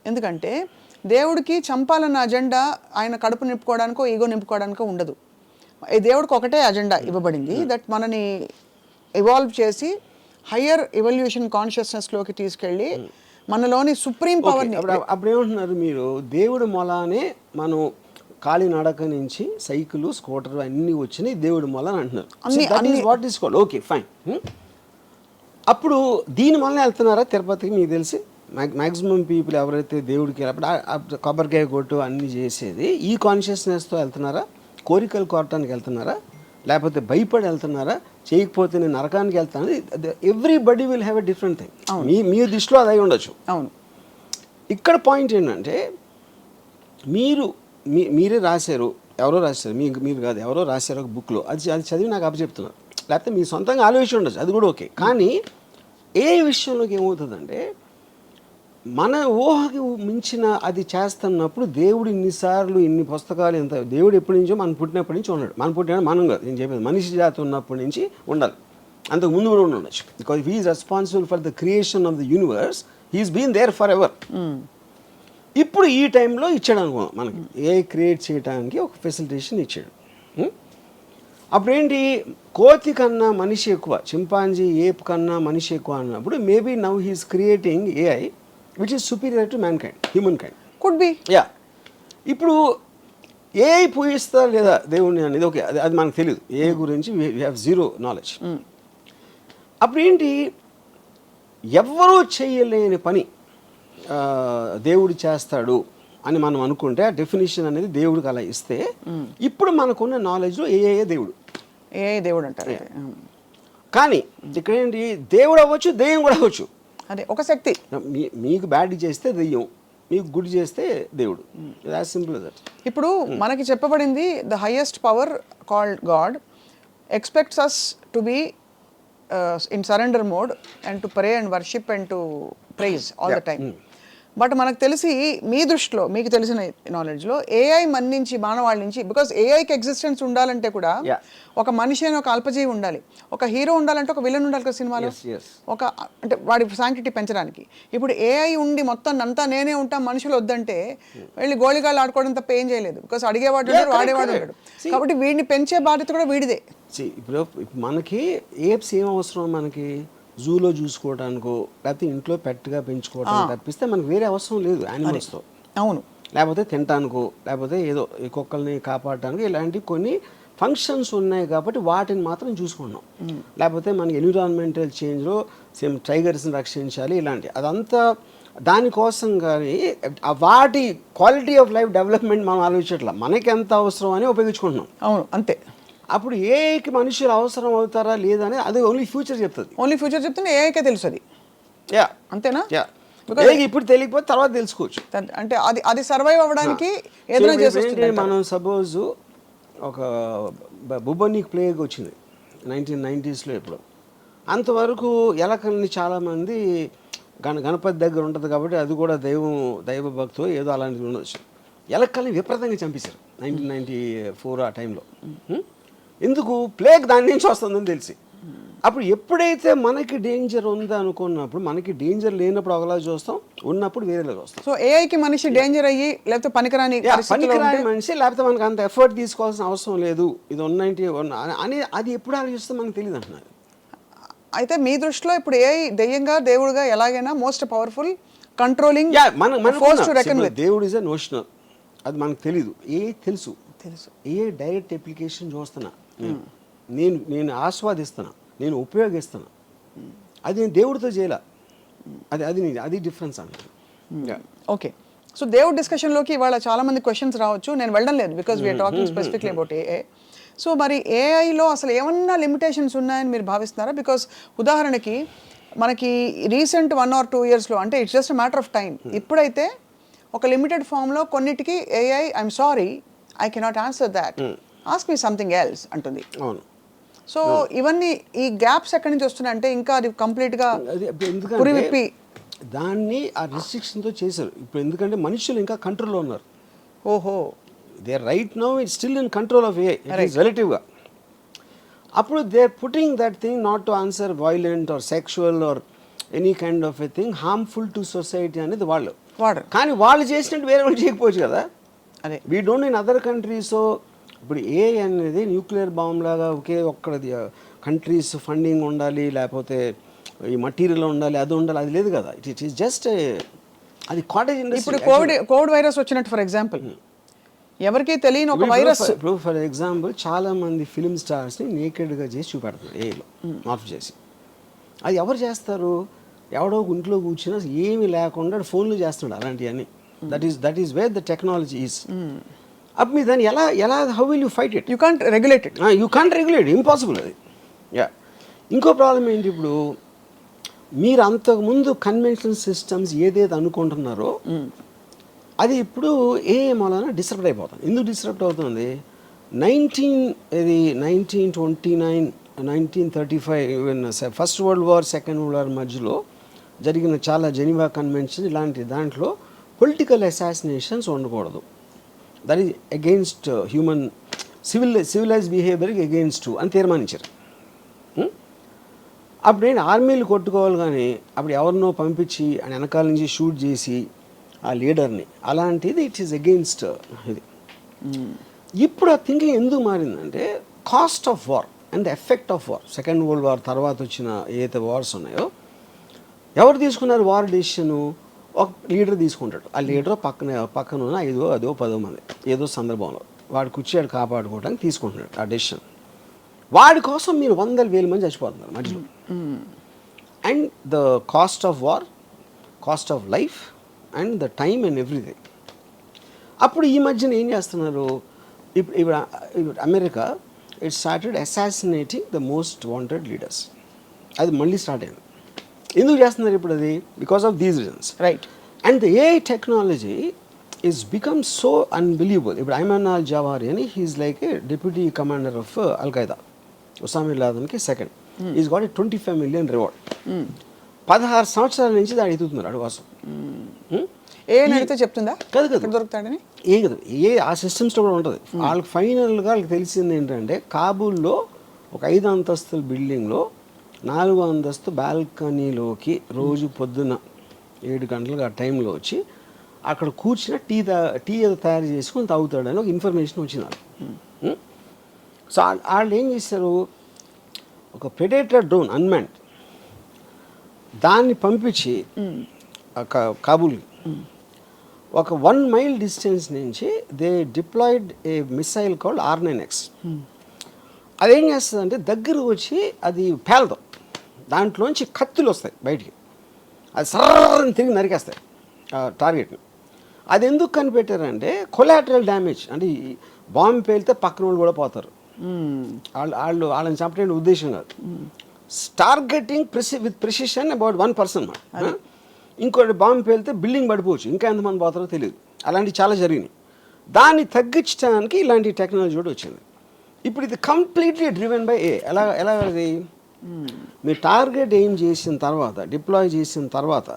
ఎందుకంటే దేవుడికి చంపాలన్న అజెండా ఆయన కడుపు నింపుకోవడానికో ఈగో నింపుకోవడానికో ఉండదు. ఈ దేవుడికి ఒకటే అజెండా ఇవ్వబడింది, దట్ మనని ఇవాల్వ్ చేసి హయ్యర్ ఎవల్యూషన్ కాన్షియస్నెస్లోకి తీసుకెళ్ళి మనలోని సుప్రీం పవర్ని. అప్పుడు ఏమంటున్నారు మీరు, దేవుడు మొలానే మనం కాలినడక నుంచి సైకిల్ స్కూటర్ అన్నీ వచ్చినాయి దేవుడి మొల అని అంటున్నారు. What is called okay fine. అప్పుడు దీని వల్ల వెళ్తున్నారా తిరుపతికి? మీకు తెలిసి మ్యాక్సిమం పీపుల్ ఎవరైతే దేవుడికి అప్పుడు కొబ్బరికాయ కొట్టు అన్నీ చేసేది ఈ కాన్షియస్నెస్తో వెళ్తున్నారా? కోరికలు కోరటానికి వెళ్తున్నారా? లేకపోతే భయపడి వెళ్తున్నారా? చేయకపోతే నేను నరకానికి వెళ్తాను? Everybody will have a different thing. మీ దృష్టిలో అది అయి ఉండొచ్చు. అవును. ఇక్కడ పాయింట్ ఏంటంటే మీరే రాశారు, ఎవరో రాశారు, మీరు కాదు, ఎవరో రాశారు ఒక బుక్లో, అది చదివి నాకు అప్పచెప్తున్నారు. లేకపోతే మీ సొంతంగా ఆలోచన ఉండొచ్చు, అది కూడా ఓకే. కానీ ఏ విషయంలోకి ఏమవుతుందంటే మన ఊహకి మించిన అది చేస్తున్నప్పుడు దేవుడు ఇన్నిసార్లు ఇన్ని పుస్తకాలు ఎంత దేవుడు ఎప్పటి నుంచో మనం పుట్టినప్పటి నుంచి ఉన్నాడు. మనం పుట్టిన మనం కాదు, నేను చెప్పేది మనిషి జాతి ఉన్నప్పటి నుంచి ఉండాలి. అంతకు ముందు కూడా ఉండొచ్చు. Because he is responsible for the creation of the universe. He's been there forever. ఇప్పుడు ఈ టైంలో ఇచ్చాడు అనుకో మనకి, ఏ క్రియేట్ చేయడానికి ఒక ఫెసిలిటేషన్ ఇచ్చాడు. అప్పుడేంటి, కోతి కన్నా మనిషి ఎక్కువ, చింపాంజీ ఏప్ కన్నా మనిషి ఎక్కువ అన్నప్పుడు maybe now he's creating AI which is superior to man kind, human kind. Could be. Yeah. ఇప్పుడు ఏఐ పూజిస్తా లేదా దేవుణ్ణి అనేది ఓకే, అది మనకు తెలియదు. ఏఐ గురించి వీ హ్యావ్ జీరో నాలెడ్జ్. అప్పుడు ఏంటి, ఎవ్వరూ చేయలేని పని దేవుడు చేస్తాడు అని మనం అనుకుంటే ఆ డెఫినేషన్ అనేది దేవుడికి అలా ఇస్తే, ఇప్పుడు మనకున్న నాలెడ్జ్లో ఏఏ దేవుడు, దేవుడు అంటారు. కానీ ఇక్కడ ఏంటి, దేవుడు అవ్వచ్చు, దెయ్యం కూడా అవ్వచ్చు. అదే ఒక శక్తి. మీకు బ్యాడ్ చేస్తే దెయ్యం, మీకు గుడ్ చేస్తే దేవుడు. As simple as that. ఇప్పుడు మనకి చెప్పబడింది, the highest power called God expects us to be in surrender mode and to pray and worship and to praise all the time. But మనకు తెలిసి, మీ దృష్టిలో మీకు తెలిసిన నాలెడ్జ్లో ఏఐ మన్నించి మానవాళ్ళ నుంచి, బికాస్ ఏఐకి ఎగ్జిస్టెన్స్ ఉండాలంటే కూడా ఒక మనిషి అని ఒక అల్పజీవి ఉండాలి, ఒక హీరో ఉండాలంటే ఒక విలన్ ఉండాలి కదా సినిమాలో, ఒక అంటే వాడి శాంక్టిటీ పెంచడానికి. ఇప్పుడు ఏఐ ఉండి మొత్తం అంతా నేనే ఉంటా మనుషులు వద్దంటే వెళ్ళి గోళిగాళ్ళు ఆడుకోవడం తప్ప ఏం చేయలేదు. బికాస్ అడిగేవాడు ఉంటాడు, వాడేవాడు ఉంటాడు. కాబట్టి వీడిని పెంచే బాధ్యత కూడా వీడిదే. ఇప్పుడు మనకి ఏప్స్ ఏం అవసరం, మనకి జూలో చూసుకోవడానికో లేకపోతే ఇంట్లో పెట్టుగా పెంచుకోవడానికి తప్పిస్తే మనకు వేరే అవసరం లేదు యానిమల్స్తో. అవును. లేకపోతే తినటానికో లేకపోతే ఏదో ఈ కుక్కల్ని కాపాడటానికి ఇలాంటి కొన్ని ఫంక్షన్స్ ఉన్నాయి కాబట్టి వాటిని మాత్రం చూసుకున్నాం. లేకపోతే మనకి ఎన్విరాన్మెంటల్ చేంజ్లో సేమ్ టైగర్స్ని రక్షించాలి ఇలాంటి అదంతా దానికోసం. కానీ వాటి క్వాలిటీ ఆఫ్ లైఫ్ డెవలప్మెంట్ మనం ఆలోచించట్లా, మనకి ఎంత అవసరం అని ఉపయోగించుకుంటున్నాం. అవును, అంతే. అప్పుడు ఏఐకి మనుషులు అవసరం అవుతారా లేదా అనేది అది ఓన్లీ ఫ్యూచర్ చెప్తుంది. ఓన్లీ ఫ్యూచర్ చెప్తే ఏఐకే తెలుసు అది. యా, అంతేనా? యా. ఇప్పుడు తెలియకపోతే తర్వాత తెలుసుకోవచ్చు. అంటే అది సర్వైవ్ అవ్వడానికి ఏదైనా చేస్తుంది. మనం సపోజ్ ఒక బుబనిక్ ప్లేగ్ వచ్చింది 1990s. ఇప్పుడు అంతవరకు ఎలకల్ని చాలామంది గణపతి దగ్గర ఉంటుంది కాబట్టి అది కూడా దైవ భక్తు ఏదో అలాంటిది ఉండొచ్చు. ఎలకల్ని విపరీతంగా చంపేశారు 1994 ఆ టైంలో. ఎందుకు? ప్లేగ్ దాని నుంచి వస్తుందని తెలిసి. అప్పుడు ఎప్పుడైతే మనకి డేంజర్ ఉందా అనుకున్నప్పుడు, మనకి డేంజర్ లేనప్పుడు ఒకలా చూస్తాం, ఉన్నప్పుడు వేరేలా చూస్తాం. సో ఏఐకి మనిషి డేంజర్ అయ్యి లేకపోతే పనికిరాని మనిషి, లేకపోతే మనకు అంత ఎఫర్ట్ తీసుకోవాల్సిన అవసరం లేదు, ఇది 190 అని అది ఎప్పుడు ఆలోచిస్తే మనకు తెలియదు అంటున్నారు. అయితే మీ దృష్టిలో ఇప్పుడు ఏఐ దెయ్యంగా దేవుడుగా ఎలాగైనా మోస్ట్ పవర్ఫుల్ కంట్రోలింగ్ దేవుడు ఇస్ ఎ నోషనల్, అది మనకు తెలీదు. తెలుసు ఏ డైరెక్ట్ అప్లికేషన్ చూస్తున్నా, నేను ఆస్వాదిస్తున్నా, నేను ఉపయోగిస్తున్నా, అది నేను దేవుడితో చేయాల. అది డిఫరెన్స్ అంటారు. ఓకే. సో దేవుడి డిస్కషన్లోకి ఇవాళ చాలా మంది క్వశ్చన్స్ రావచ్చు, నేను వెళ్ళడం లేదు because we're talking specifically about AI. So మరి ఏఐలో అసలు ఏమన్నా లిమిటేషన్స్ ఉన్నాయని మీరు భావిస్తున్నారా? బికాస్ ఉదాహరణకి మనకి రీసెంట్ 1 or 2 yearsలో, అంటే it's just matter of time, ఇప్పుడైతే ఒక లిమిటెడ్ ఫామ్లో కొన్నిటికి AI I'm sorry I cannot answer that, ask me something else అంటుంది. అవును. సో ఇవన్నీ ఈ గ్యాప్స్ ఎక్కడి నుంచి వస్తున్నాయంటే ఇంకా అది కంప్లీట్గా పురివిప్పి దాన్ని ఆ రిస్ట్రిక్షన్తో చేశారు. ఇప్పుడు ఎందుకంటే మనుషులు ఇంకా కంట్రోల్లో ఉన్నారు. ఓహో, they right now it's still in control of AI రిలేటివ్గా. అప్పుడు they putting that thing not to answer violent or sexual or any kind of a thing harmful to society అనేది వాళ్ళు వాడరు. కానీ వాళ్ళు చేసినట్టు వేరే వాళ్ళు చేయకపోవచ్చు కదా. అదే we don't in other countries. ఇప్పుడు ఏ అనేది న్యూక్లియర్ బాంబ్ లాగా ఒకే ఒక్కడి కంట్రీస్ ఫండింగ్ ఉండాలి, లేకపోతే ఈ మెటీరియల్ ఉండాలి, అది ఉండాలి, అది లేదు కదా. ఇట్ ఈస్ జస్ట్ అది కాటేజ్ ఇండస్ట్రీ. ఇప్పుడు కోవిడ్ వైరస్ వచ్చినట్టు ఫర్ ఎగ్జాంపుల్ ఎవరికీ తెలియని ఒక వైరస్. ఇప్పుడు ఫర్ ఎగ్జాంపుల్ చాలా మంది ఫిల్మ్ స్టార్స్ని నేకెడ్గా చేసి చూపెడతారు ఏలో మార్పు చేసి. అది ఎవరు చేస్తారు? ఎవడో ఇంట్లో కూర్చున్నా ఏమీ లేకుండా ఫోన్లు చేస్తున్నాడు అలాంటివన్నీ. That is where the technology is. అప్పుడు మీరు దాన్ని ఎలా how will you fight it? You can't regulate it. You can't regulate, impossible అది. యా. ఇంకో ప్రాబ్లం ఏంటి, ఇప్పుడు మీరు అంతకుముందు కన్వెన్షనల్ సిస్టమ్స్ ఏదైతే అనుకుంటున్నారో అది ఇప్పుడు ఏ మూలన డిస్టర్బ్ అయిపోతుంది. ఎందుకు డిస్టర్బ్ అవుతుంది? 1929 1935 first world war, second world war మధ్యలో జరిగిన చాలా జెనీవా కన్వెన్షన్ ఇలాంటి దాంట్లో పొలిటికల్ అసాసినేషన్స్ ఉండకూడదు. That is against human civilise బిహేవియర్కి అగెయిన్స్ట్ అని తీర్మానించారు. అప్పుడు నేను ఆర్మీలు కొట్టుకోవాలి, కానీ అప్పుడు ఎవరినో పంపించి ఆయన వెనకాల నుంచి షూట్ చేసి ఆ లీడర్ని, అలాంటిది ఇట్ ఈస్ అగెయిన్స్ట్ ఇది. ఇప్పుడు ఆ థింకింగ్ ఎందుకు మారిందంటే cost of war and the effect of war. Second world war తర్వాత వచ్చిన ఏదైతే వార్స్ ఉన్నాయో ఎవరు తీసుకున్నారు వార్ డెసిషను? ఒక లీడర్ తీసుకుంటాడు. ఆ లీడర్ పక్కన ఉన్న 5, 10 మంది ఏదో సందర్భంలో వాడు కూర్చోడు కాపాడుకోవడానికి తీసుకుంటున్నాడు ఆ డెసిషన్. వాడి కోసం మీరు 100,000 మంది చచ్చిపోతున్నారు మధ్యలో. And the cost of war, cost of life and the time and everything. అప్పుడు ఈ మధ్యన ఏం చేస్తున్నారు? ఇప్పుడు America it started assassinating the most wanted leaders. అది మళ్ళీ స్టార్ట్ అయింది. ఎందుకు చేస్తున్నారు ఇప్పుడు అది? Because of these reasons, right. And the AI technology is become so unbelievable. ఇప్పుడు ఐమన్ అల్ జవారి అని he's like a deputy commander of al Qaeda, Osama bin లాదెన్కి second. Is got a 25 million reward. 16 సంవత్సరాల నుంచి దాడి ఎదుగుతున్నారు అడువాసం. ఏ అడిగితే చెప్తుందా కదా దొరుకుతాడని? ఏం కదా, ఆ సిస్టమ్స్లో కూడా ఉంటుంది. వాళ్ళకి ఫైనల్గా వాళ్ళకి తెలిసింది ఏంటంటే కాబూల్లో ఒక 5 అంతస్తుల బిల్డింగ్లో 4వ అంతస్తు బాల్కనీలోకి రోజు పొద్దున్న 7 గంటలకు ఆ టైంలో వచ్చి అక్కడ కూర్చుని టీ ఏదో తయారు చేసుకొని తాగుతాడని ఒక ఇన్ఫర్మేషన్ వచ్చింది వాళ్ళు. సో వాళ్ళు ఏం చేశారు, ఒక ప్రెడేటర్ డ్రోన్ అన్మాన్డ్ దాన్ని పంపించి కాబూల్కి ఒక 1 mile డిస్టెన్స్ నుంచి they deployed a missile called R9X. అదేం చేస్తుందంటే దగ్గర వచ్చి అది పేలదు, దాంట్లోంచి కత్తులు వస్తాయి బయటికి, అది సర్రని తిరిగి నరికేస్తాయి టార్గెట్ని. అది ఎందుకు కనిపెట్టారంటే కొలాటరల్ డ్యామేజ్, అంటే బాంబు పేలితే పక్కన వాళ్ళు కూడా పోతారు, వాళ్ళని చంపడానికి ఉద్దేశం కాదు. Targeting with precision about 1 person అన్నమాట. ఇంకోటి బాంబు పేలితే బిల్డింగ్ పడిపోవచ్చు, ఇంకా ఎంతమంది పోతారో తెలియదు. అలాంటివి చాలా జరిగినాయి. దాన్ని తగ్గించడానికి ఇలాంటి టెక్నాలజీ కూడా వచ్చింది. ఇప్పుడు ఇది కంప్లీట్లీ డ్రివెన్ బై ఏ. ఎలా అది మీరు టార్గెట్ ఏం చేసిన తర్వాత, డిప్లాయ్ చేసిన తర్వాత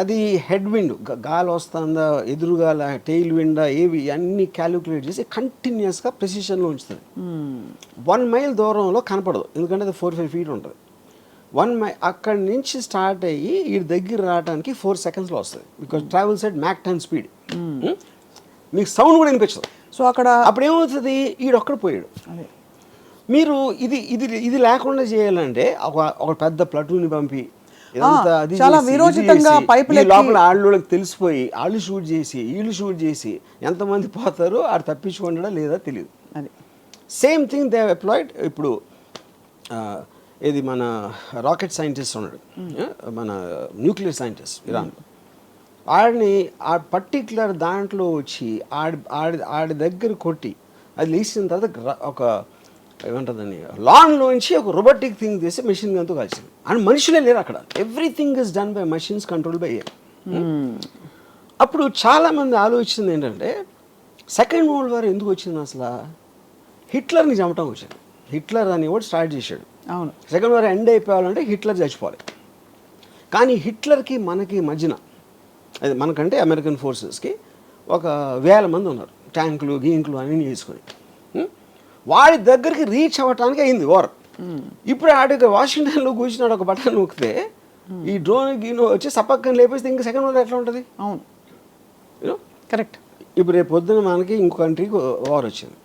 అది హెడ్ విండ్ గాలి వస్తుందా, ఎదురుగాల, టెయిల్ విండా, ఏవి అన్నీ క్యాలిక్యులేట్ చేసి కంటిన్యూస్గా ప్రెసిషన్లో ఉంచుతుంది. 1 mile దూరంలో కనపడదు, ఎందుకంటే అది 4-5 feet ఉంటుంది. 1 mile అక్కడి నుంచి స్టార్ట్ అయ్యి ఈ దగ్గర రావడానికి 4 secondsలో వస్తుంది. Because travels at Mach 10 speed. మీకు సౌండ్ కూడా వినిపించదు. సో అక్కడ అప్పుడు ఏమవుతుంది, ఈడొక్కడ పోయాడు. మీరు ఇది లేకుండా చేయాలంటే ఒక పెద్ద ప్లటూన్ని పంపి చాలా విరోచితంగా లోపల వాళ్ళకి తెలిసిపోయి వాళ్ళు షూట్ చేసి వీళ్ళు షూట్ చేసి ఎంతమంది పోతారో ఆడు తప్పించుకుంటాడా లేదా తెలియదు. Same thing they applied. ఇప్పుడు ఇది మన రాకెట్ సైంటిస్ట్ ఉన్నాడు, మన న్యూక్లియర్ సైంటిస్ట్ ఇరాన్, ఆడిని ఆ పర్టిక్యులర్ దాంట్లో వచ్చి ఆడి దగ్గర కొట్టి అది లేచిన తర్వాత ఒక ఏమంటుందని లాన్లోంచి ఒక రోబోటిక్ థింగ్ చేసి మెషిన్ గన్తో కలిసింది. అండ్ మనుషులే లేరు అక్కడ, everything is done by machines control by air. అప్పుడు చాలామంది ఆలోచించింది ఏంటంటే సెకండ్ వరల్డ్ వార్ ఎందుకు వచ్చింది అసలు? హిట్లర్ని చంపటం వచ్చింది. హిట్లర్ అని కూడా స్టార్ట్ చేశాడు. అవును, సెకండ్ వార్ ఎండ్ అయిపోవాలంటే హిట్లర్ చచ్చిపోవాలి. కానీ హిట్లర్కి మనకి మధ్యన, అది మనకంటే అమెరికన్ ఫోర్సెస్కి ఒక 1000 మంది ఉన్నారు, ట్యాంకులు గీంకులు అన్నీ చేసుకొని. వాడి దగ్గరికి రీచ్ అవ్వటానికి అయింది వార్. ఇప్పుడు ఆడికి వాషింగ్టన్లో కూర్చున్నాడు, ఒక బటన్ నొక్కితే ఈ డ్రోన్ గీనో వచ్చి సపక్కన లేపేస్తే ఇంకా సెకండ్ వరల్డ్ ఎట్లా ఉంటుంది? అవును, యూనో కరెక్ట్. ఇప్పుడు రేపు పొద్దున మనకి ఇంకో కంట్రీకి వార్ వచ్చింది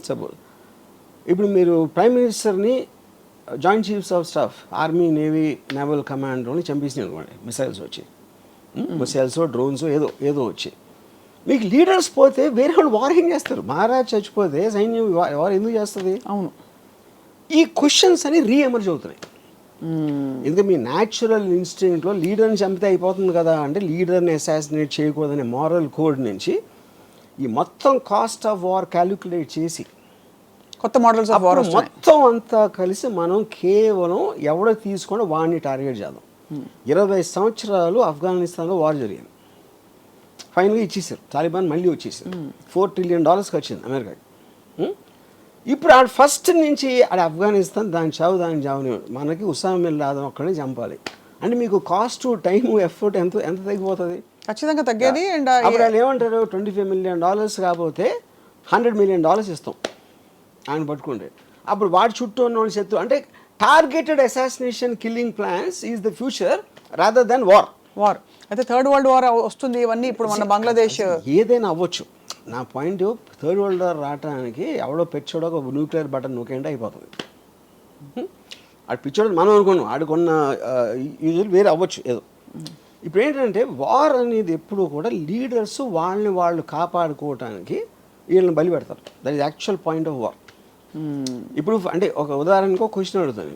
సపోజ్. ఇప్పుడు మీరు ప్రైమ్ మినిస్టర్ని joint chiefs of staff army navy naval కమాండర్ని చంపేసినాయి అనుకోండి, మిసైల్స్ వచ్చి, మిసైల్స్ డ్రోన్స్ ఏదో వచ్చి, మీకు లీడర్స్ పోతే వేరే వాళ్ళు వార్ ఏం చేస్తారు? మహారాజ్ చచ్చిపోతే సైన్యం వార్ ఎందుకు చేస్తుంది? అవును. ఈ క్వశ్చన్స్ అని రీఎమర్జ్ అవుతున్నాయి. ఎందుకంటే మీ న్యాచురల్ ఇన్స్టింక్ట్లో లీడర్ని చంపితే అయిపోతుంది కదా అంటే, లీడర్ని అసాసినేట్ చేయకూడదనే మారల్ కోడ్ నుంచి ఈ మొత్తం కాస్ట్ ఆఫ్ వార్ క్యాలిక్యులేట్ చేసి కొత్త మోడల్స్ ఆఫ్ వార్ మొత్తం అంతా కలిసి మనం కేవలం ఎవడో తీసుకొని వాడిని టార్గెట్ చేద్దాం. 20 సంవత్సరాలు ఆఫ్ఘనిస్తాన్లో వార్ జరిగింది, ఫైనల్గా ఇచ్చేసారు, తాలిబాన్ మళ్ళీ వచ్చేసారు, $4 trillion ఖర్చింది అమెరికాకి. ఇప్పుడు ఆడ ఫస్ట్ నుంచి ఆడ ఆఫ్ఘనిస్తాన్ దాని చావుని మనకి ఉసామా బిన్ లాదెన్ ఒక్కడే చంపాలి అంటే మీకు కాస్ట్ టైం ఎఫర్ట్ ఎంత తగ్గిపోతుంది? ఖచ్చితంగా తగ్గేది. అండ్ అప్పుడు వాళ్ళు ఏమంటారు, $25 million కాకపోతే $100 million ఇస్తాం ఆయన పట్టుకుంటే. అప్పుడు వాడి చుట్టూ ఉన్న వాళ్ళు శత్రు అంటే targeted assassination killing plans is the future rather than war. అయితే థర్డ్ వరల్డ్ వార్ వస్తుంది ఇవన్నీ ఇప్పుడు మన బంగ్లాదేశ్ ఏదైనా అవ్వచ్చు. నా పాయింట్ థర్డ్ వరల్డ్ వార్ రావడానికి ఎవడో పెచ్చోడో ఒక న్యూక్లియర్ బటన్ నొక్కేంటే అయిపోతుంది. ఆడు పిచ్చోడు మనం అనుకున్నాం, ఆడుకున్న యూజువల్ వేరే అవ్వచ్చు ఏదో. ఇప్పుడు ఏంటంటే వార్ అనేది ఎప్పుడు కూడా లీడర్స్ వాళ్ళని వాళ్ళు కాపాడుకోవటానికి వీళ్ళని బలి పెడతారు. That is actual point of war. ఇప్పుడు అంటే ఒక ఉదాహరణకు ఒక క్వశ్చన్ అడుగుతాను.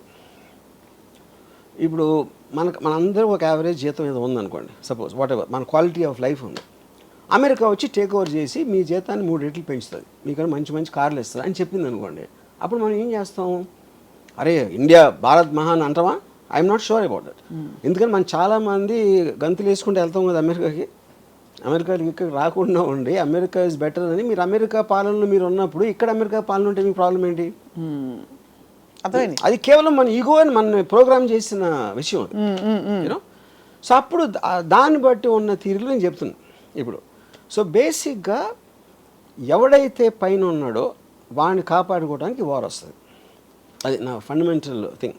ఇప్పుడు మనందరూ ఒక యావరేజ్ జీతం ఏదో ఉందనుకోండి, సపోజ్ వాట్ ఎవర్ మన క్వాలిటీ ఆఫ్ లైఫ్ ఉంది. అమెరికా వచ్చి టేక్ ఓవర్ చేసి మీ జీతాన్ని 3 రెట్లు పెంచుతుంది, మీకు మంచి కార్లు ఇస్తుంది అని చెప్పింది అనుకోండి. అప్పుడు మనం ఏం చేస్తాం? అరే ఇండియా భారత్ మహాన్ అంటామా? I'm not sure about that. ఎందుకని మనం చాలామంది గంతులు వేసుకుంటూ వెళ్తాం కదా అమెరికాకి. అమెరికాకి ఇక్కడ రాకుండా ఉండి అమెరికా ఇస్ బెటర్ అని మీరు అమెరికా పాలనలో మీరు ఉన్నప్పుడు ఇక్కడ అమెరికా పాలన ఉంటే మీకు ప్రాబ్లం ఏంటి? అర్థమైంది. అది కేవలం మన ఈగో అని మన ప్రోగ్రామ్ చేసిన విషయం యూనో. సో అప్పుడు దాన్ని బట్టి ఉన్న తీరులో నేను చెప్తున్నాను ఇప్పుడు. సో బేసిక్గా ఎవడైతే పైన ఉన్నాడో వాడిని కాపాడుకోవడానికి వార్ వస్తుంది. అది నా ఫండమెంటల్ థింగ్.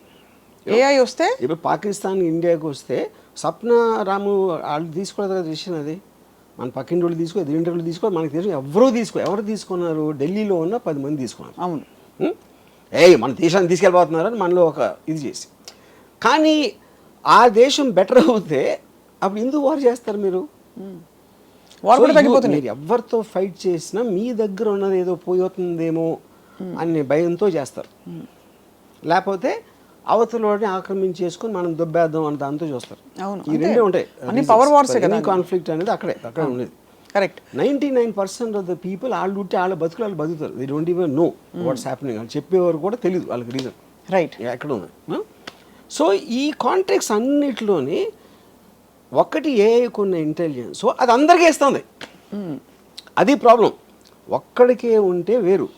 ఏఐ వస్తే ఇప్పుడు పాకిస్తాన్ ఇండియాకి వస్తే సప్న రాము వాళ్ళు తీసుకోలేదు కదా డిసిషన్. అది మన పక్కింటి వాళ్ళు తీసుకో, దీంటి వాళ్ళు తీసుకో, మనకి తెలిసి ఎవరు తీసుకున్నారు? ఢిల్లీలో ఉన్న 10 మంది తీసుకున్నారు. అవును. మన దేశాన్ని తీసుకెళ్ళిపోతున్నారని మనలో ఒక ఇది చేసి. కానీ ఆ దేశం బెటర్ అవుతే అప్పుడు ఎందుకు వార్ చేస్తారు మీరు? మీరు ఎవరితో ఫైట్ చేసినా మీ దగ్గర ఉన్నది ఏదో పోతుందేమో అనే భయంతో చేస్తారు. లేకపోతే అవతలని ఆక్రమించేసుకొని మనం దొబ్బేద్దాం అని దాంతో చూస్తారు. ఈ రెండే ఉంటాయి. కాన్ఫ్లిక్ట్ అనేది అక్కడ ఉండేది. కరెక్ట్. 99% ఆఫ్ ద పీపుల్ వాళ్ళు ఉంటే వాళ్ళ బతుకులు వాళ్ళు బతుకుతారు. They don't even know what's happening. వాళ్ళు చెప్పేవారు కూడా తెలియదు వాళ్ళకి రీజన్. రైట్. ఎక్కడ ఉంది. సో ఈ కాంటెక్స్ అన్నిటిలోని ఒకటి ఏఐకున్న ఇంటెలిజెన్స్ అది అందరికీ ఇస్తుంది. అది ప్రాబ్లం. ఒక్కడికే ఉంటే వేరు.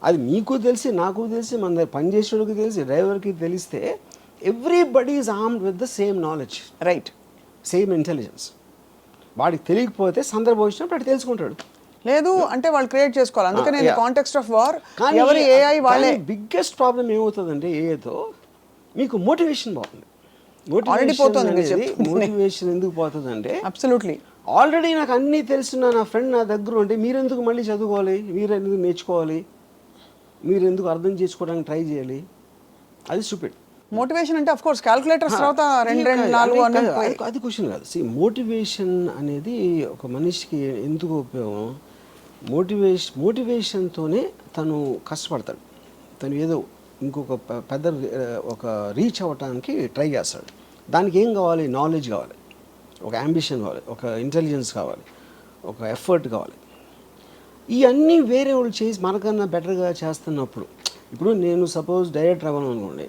అది మీకు తెలిసి, నాకు తెలిసి, మన దగ్గర పనిచేసేవాడికి తెలిసి, డ్రైవర్కి తెలిస్తే everybody is armed with the same knowledge. Right. Same intelligence. వాడికి తెలియకపోతే సందర్భం వచ్చినప్పుడు అటు తెలుసుకుంటాడు. లేదు అంటే వాళ్ళు క్రియేట్ చేసుకోవాలి. అందుకని కాంటెక్స్ట్ ఆఫ్ వార్ ఎవరి ఏఐ వాళ్ళే. బిగ్గెస్ట్ ప్రాబ్లం ఏమవుతుందంటే ఏఐతో మీకు మోటివేషన్ పోతుంది. మోటివేషన్ ఎందుకు పోతుందంటే అబ్సల్యూట్లీ ఆల్రెడీ నాకు అన్నీ తెలిసిన నా ఫ్రెండ్ నా దగ్గర ఉంటే మీరెందుకు మళ్ళీ చదువుకోవాలి, మీరెందుకు నేర్చుకోవాలి, మీరు ఎందుకు అర్థం చేసుకోవడానికి ట్రై చేయాలి? అది స్టూపిడ్. మోటివేషన్ అంటే ఆఫ్ కోర్స్ క్యాలిక్యులేటర్స్ తర్వాత 2, 4 అది క్వశ్చన్ కాదు. మోటివేషన్ అనేది ఒక మనిషికి ఎందుకు ఉపయోగం? మోటివేషన్తోనే తను కష్టపడతాడు. తను ఏదో ఇంకొక పెద్ద ఒక రీచ్ అవ్వటానికి ట్రై చేస్తాడు. దానికి ఏం కావాలి? నాలెడ్జ్ కావాలి, ఒక అంబిషన్ కావాలి, ఒక ఇంటెలిజెన్స్ కావాలి, ఒక ఎఫర్ట్ కావాలి. ఇవన్నీ వేరే వాళ్ళు చేసి మనకన్నా బెటర్గా చేస్తున్నప్పుడు, ఇప్పుడు నేను సపోజ్ డైరెక్టర్ అవ్వను అనుకోండి,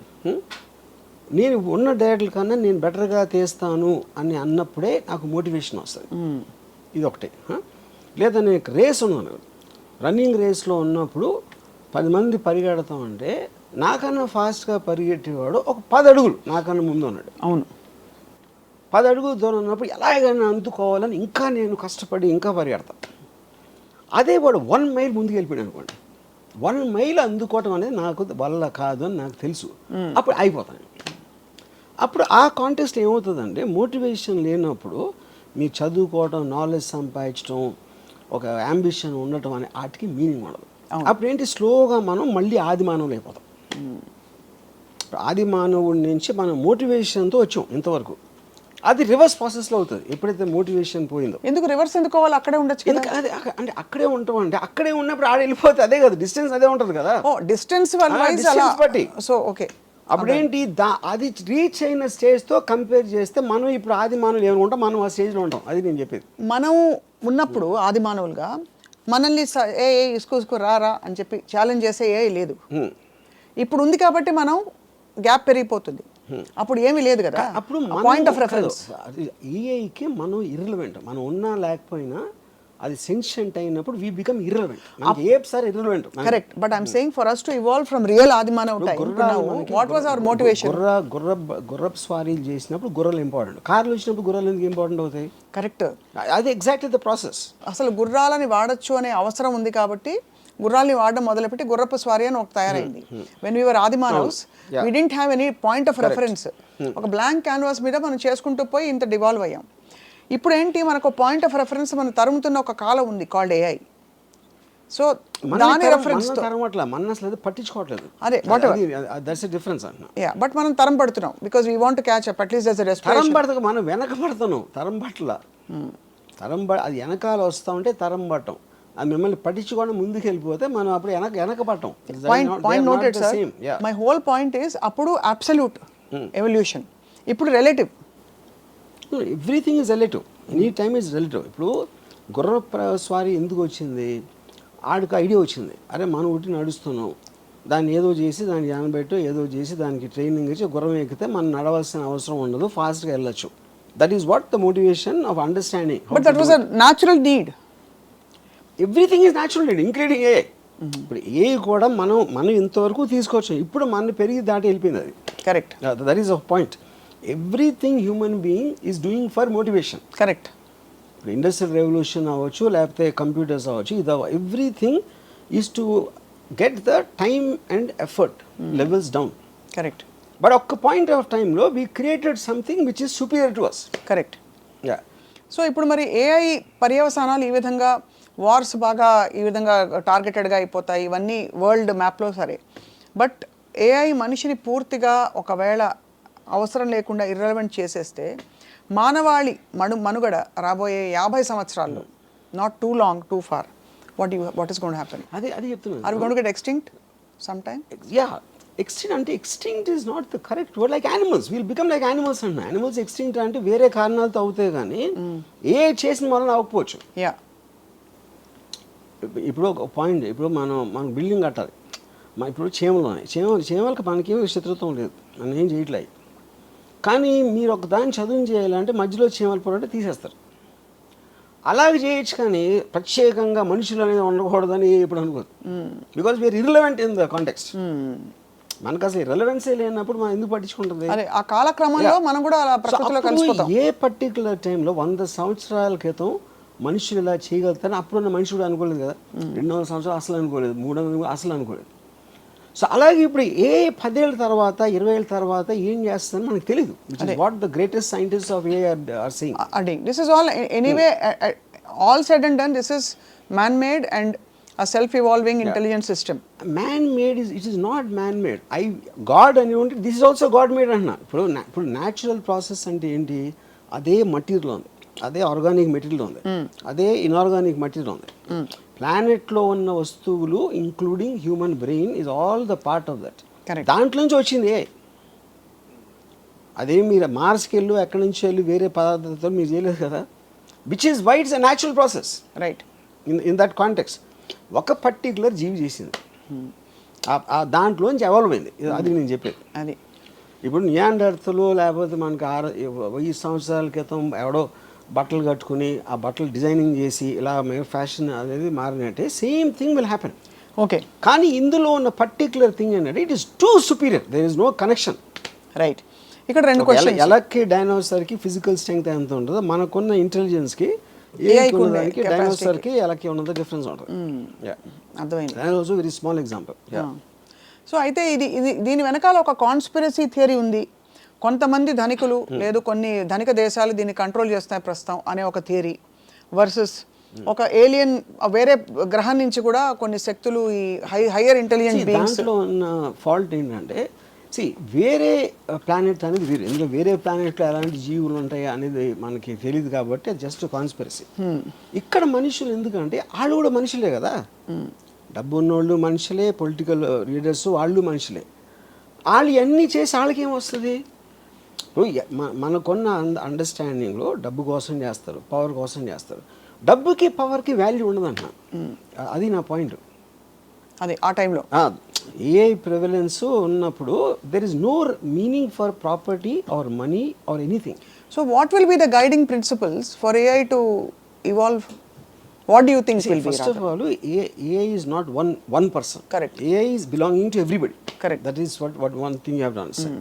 నేను ఉన్న డైరెక్టర్ కన్నా నేను బెటర్గా తీస్తాను అని అన్నప్పుడే నాకు మోటివేషన్ వస్తుంది. ఇది ఒకటే. లేదా నేను రేస్ ఉన్నాను, రన్నింగ్ రేస్లో ఉన్నప్పుడు 10 మంది పరిగెడతామంటే నాకన్నా ఫాస్ట్గా పరిగెట్టేవాడు ఒక 10 అడుగులు నాకన్నా ముందు ఉన్నాడు. అవును. 10 అడుగులు దూరం ఉన్నప్పుడు ఎలాగైనా అందుకోవాలని ఇంకా నేను కష్టపడి ఇంకా పరిగెడతాను. అదే వాడు 1 మైల్ ముందుకు వెళ్ళిపోయాడు అనుకోండి, 1 మైల్ అందుకోవటం అనేది నాకు వల్ల కాదు అని నాకు తెలుసు. అప్పుడు అయిపోతాను. అప్పుడు ఆ కాంటెక్స్ట్ ఏమవుతుందంటే మోటివేషన్ లేనప్పుడు మీరు చదువుకోవడం, నాలెడ్జ్ సంపాదించడం, ఒక అంబిషన్ ఉండటం అనే వాటికి మీనింగ్ ఉండదు. అప్పుడు ఏంటి, స్లోగా మనం మళ్ళీ ఆది మానవులు అయిపోతాం. ఆది మానవుడి నుంచి మనం మోటివేషన్తో వచ్చాం ఇంతవరకు. అది రివర్స్ ప్రాసెస్లో అవుతుంది ఎప్పుడైతే మోటివేషన్ పోయిందో. ఎందుకు రివర్స్ ఎందుకు అవ్వాలి? అక్కడే ఉండొచ్చు కదా. అది అంటే అక్కడే ఉంటాం అంటే అక్కడే ఉన్నప్పుడు ఆడ వెళ్ళిపోతే అదే కదా, డిస్టెన్స్ అదే ఉంటుంది కదా. ఓ డిస్టెన్స్ బట్టి. సో ఓకే, అప్పుడేంటి అది రీచ్ అయిన స్టేజ్తో కంపేర్ చేస్తే మనం ఇప్పుడు ఆది మానవులు ఏమైనా ఉంటాం, మనం ఆ స్టేజ్లో ఉంటాం. అది నేను చెప్పేది. మనం ఉన్నప్పుడు ఆది మానవులుగా మనల్ని ఏ ఇసుకో రారా అని చెప్పి ఛాలెంజ్ చేసే ఏ లేదు. ఇప్పుడు ఉంది కాబట్టి మనం గ్యాప్ పెరిగిపోతుంది. అప్పుడు ఏమీ లేదు కదా. అప్పుడు పాయింట్ ఆఫ్ రెఫరెన్స్ ఏఐకి మనం ఇర్రెలవెంట్. మనం ఉన్నా లేకపోయినా అది సెన్షెంట్ అయినప్పుడు వి బికమ్ ఇర్రెలవెంట్. మనకి ఏప్సారి irrelevant. Correct, but I'm saying for us to evolve from real ఆదిమానవ time what was our motivation? గుర్రపు స్వారీలు చేసినప్పుడు గుర్రాలు ఇంపార్టెంట్. కార్లు వచ్చినప్పుడు గుర్రాలు ఎందుకు ఇంపార్టెంట్ అవుతాయి? కరెక్ట్, అది ఎగ్జాక్ట్లీ ద ప్రాసెస్. అసలు గుర్రాలని వాడచ్చు అనే అవసరం ఉంది కాబట్టి గుర్రాలని వాడడం మొదలుపెట్టి గుర్రపు స్వారీ అని ఒక తయారైంది. వెన్ వీఆర్ ఆదిమానవ్స్ we didn't have any point of reference. ఒక బ్లాంక్ క్యాన్వాస్ మీద మనం చేసుకుంటూ పోయి ఇంత డివాల్వ్ అయ్యాం. ఇప్పుడు ఏంటి, మనకు పాయింట్ ఆఫ్ రెఫరెన్స్ మనం తరుముతున్న ఒక కాలం ఉంది కాల్డ్ ఏఐ. సో దాని రెఫరెన్స్ మన అసలు పట్టించుకోవట్లేదు. అదే దట్స్ ఎ డిఫరెన్స్ అన్న. యా, బట్ మనం తరం పడుతున్నాం because we want to catch up at least as a respiration. తరం పడతాం, మనం వెనక పడుతున్నాం. తరం పట్ల అది వెనకాల వస్తూ ఉంటే తరం పట్టం. అది మిమ్మల్ని పట్టించుకోవడం ముందుకు వెళ్ళిపోతే మనం అప్పుడు వెనక పట్టం. Point noted sir. My whole point is అప్పుడు అబ్సల్యూట్ ఎవల్యూషన్, ఇప్పుడు relative. Everything is relative, any time is relative. ఇప్పుడు గుర్ర స్వారీ ఎందుకు వచ్చింది? ఆడికి ఐడియా వచ్చింది, అరే మనం ఒకటి నడుస్తున్నాం, దాన్ని ఏదో చేసి దాన్ని జానబెట్టో ఏదో చేసి దానికి ట్రైనింగ్ ఇచ్చి గుర్రం ఎక్కితే మనం నడవాల్సిన అవసరం ఉండదు, ఫాస్ట్గా వెళ్ళొచ్చు. That is what the motivation of understanding. But that was a natural need. Everything is natural need including a. ఇప్పుడు ఏ కూడా మనం ఇంతవరకు తీసుకోవచ్చు, ఇప్పుడు మన పెరిగి దాటి వెళ్ళిపోయింది అది. Correct, that is a point. Everything human being is doing for motivation. Correct. ఇప్పుడు ఇండస్ట్రియల్ రెవల్యూషన్ అవ్వచ్చు, లేకపోతే కంప్యూటర్స్ అవ్వచ్చు, ఇది everything is to get the time and effort levels down. Correct. But ఒక్క పాయింట్ ఆఫ్ టైంలో we created something which is superior to us. Correct. Yeah. So ఇప్పుడు మరి AI పర్యవసానాలు ఈ విధంగా, వార్స్ బాగా ఈ విధంగా టార్గెటెడ్గా అయిపోతాయి, ఇవన్నీ వరల్డ్ మ్యాప్లో సరే. బట్ ఏఐ మనిషిని పూర్తిగా ఒకవేళ అవసరం లేకుండా ఇర్రెలవెంట్ చేసేస్తే మానవాళి మనుగడ రాబోయే 50 సంవత్సరాల్లో, not too long, too far, what is going to happen? అది చెప్తున్నాను. Are we going to get extinct some time? Yeah, extinct అంటే extinct is not the correct word. Like animals will become like animals అన్న. Animals extinct అంటే వేరే కారణాలతో అవుతాయి కానీ ఏ చేసిన వలన అవ్వకపోవచ్చు. యా. ఇప్పుడు ఒక పాయింట్, ఇప్పుడు మనం బిల్డింగ్ కట్టాలి, ఇప్పుడు చీమలు ఉన్నాయి, చీమలకు మనకేమీ శత్రుత్వం లేదు, మనం ఏం చేయట్లేదు. కానీ మీరు ఒక దాన్ని చదువు చేయాలంటే మధ్యలో చీమలు పొరటే తీసేస్తారు. అలాగే చేయొచ్చు కానీ ప్రత్యేకంగా మనుషులు అనేది ఉండకూడదని ఎప్పుడు అనుకోదు. Because we're irrelevant in the context. మనకు అసలు రెలవెన్సీ లేనప్పుడు మనం ఎందుకు పట్టించుకుంటుంది? అదే ఆ కాలక్రమంలో మనం కూడా అలా ప్రకృతిలో కలిసిపోతాం. ఏ పర్టికులర్ టైంలో 100 సంవత్సరాల క్రితం మనుషులు ఇలా చేయగలుగుతారని అప్పుడున్న మనిషి కూడా అనుకోలేదు కదా. 200 సంవత్సరాలు అసలు అనుకోలేదు, 300 అసలు అనుకోలేదు. సో అలాగే ఇప్పుడు 10 ఏళ్ళ తర్వాత 20 ఏళ్ళ తర్వాత ఏం చేస్తుందని మనకు తెలియదు. What the greatest scientist of AI are saying. అదే this is all anyway all said and done, this is man made and a self-evolving intelligent system. Man-made it is not man-made. God అని ఉంటే this is also God-made అంటున్నా. ఇప్పుడు natural process అంటే ఏంటి? అదే material ఉంది, అదే ఆర్గానిక్ మెటీరియల్ ఉంది, అదే ఇన్ఆర్గానిక్ మెటీరియల్ ఉంది. ప్లానెట్లో ఉన్న వస్తువులు including human brain is all the part of that. దాంట్లో నుంచి వచ్చింది. అదే మీరు మార్స్కి వెళ్ళు, ఎక్కడి నుంచి వెళ్ళి వేరే పదార్థాలతో మీరు చేయలేదు కదా. Which is why it's a natural process, right? In that context ఒక పర్టికులర్ జీవి చేసింది, దాంట్లోంచి ఎవాల్వ్ అయింది. అది నేను చెప్పేది. అది ఇప్పుడు నియాండర్తలు లేకపోతే మనకి 1000 సంవత్సరాల క్రితం ఎవడో బట్టలు కట్టుకుని ఆ బట్టలు డిజైనింగ్ చేసి ఇలా ఫ్యాషన్ అనేది మారినట్టే same thing will happen. Okay, కానీ ఇందులో ఉన్న పర్టికులర్ థింగ్ ఏంటంటే it is too superior, there is no connection. Right. ఇక్కడ రెండు క్వశ్చన్స్. ఎలక్కి డైనోసార్కి ఫిజికల్ స్ట్రెంగ్త్ ఎంత ఉంటుందో మనకున్న ఇంటెలిజెన్స్కి డైనోసార్కి ఎలాకి ఉన్నదో డిఫరెన్స్ ఉంటుంది. అర్థమైంది. Also very small example. So అయితే ఇది దీని వెనకాల ఒక కాన్స్పిరసీ థియరీ ఉంది. కొంతమంది ధనికులు లేదు కొన్ని ధనిక దేశాలు దీన్ని కంట్రోల్ చేస్తున్నాయి ప్రస్తుతం అనే ఒక థియరీ వర్సెస్ ఒక ఏలియన్ వేరే గ్రహం నుంచి కూడా కొన్ని శక్తులు ఈ హయ్యర్ ఇంటెలిజెంట్ బీయింగ్స్. దాంట్లో ఉన్న ఫాల్ట్ ఏంటంటే వేరే ప్లానెట్ అనేది వేరే, ఇందులో వేరే ప్లానెట్లో ఎలాంటి జీవులు ఉంటాయి అనేది మనకి తెలియదు కాబట్టి అది జస్ట్ కాన్స్పిరసీ. ఇక్కడ మనుషులు ఎందుకంటే వాళ్ళు కూడా మనుషులే కదా, డబ్బు ఉన్నోళ్ళు మనుషులే, పొలిటికల్ లీడర్స్ వాళ్ళు మనుషులే. వాళ్ళు అన్నీ చేసి వాళ్ళకి ఏమొస్తుంది? మనకున్న అండర్స్టాండింగ్లో డబ్బు కోసం చేస్తారు, పవర్ కోసం చేస్తారు. డబ్బుకి పవర్కి వాల్యూ ఉండదంట, అది నా పాయింట్. అదే ఆ టైంలో ఏఐ ప్రివలెన్స్ ఉన్నప్పుడు there is no meaning for property or money or anything. So what will be the guiding principles for AI to evolve? What do you think will be? First of all, AI is not one person. Correct. AI is belonging to everybody. Correct. That is what one thing you have to understand.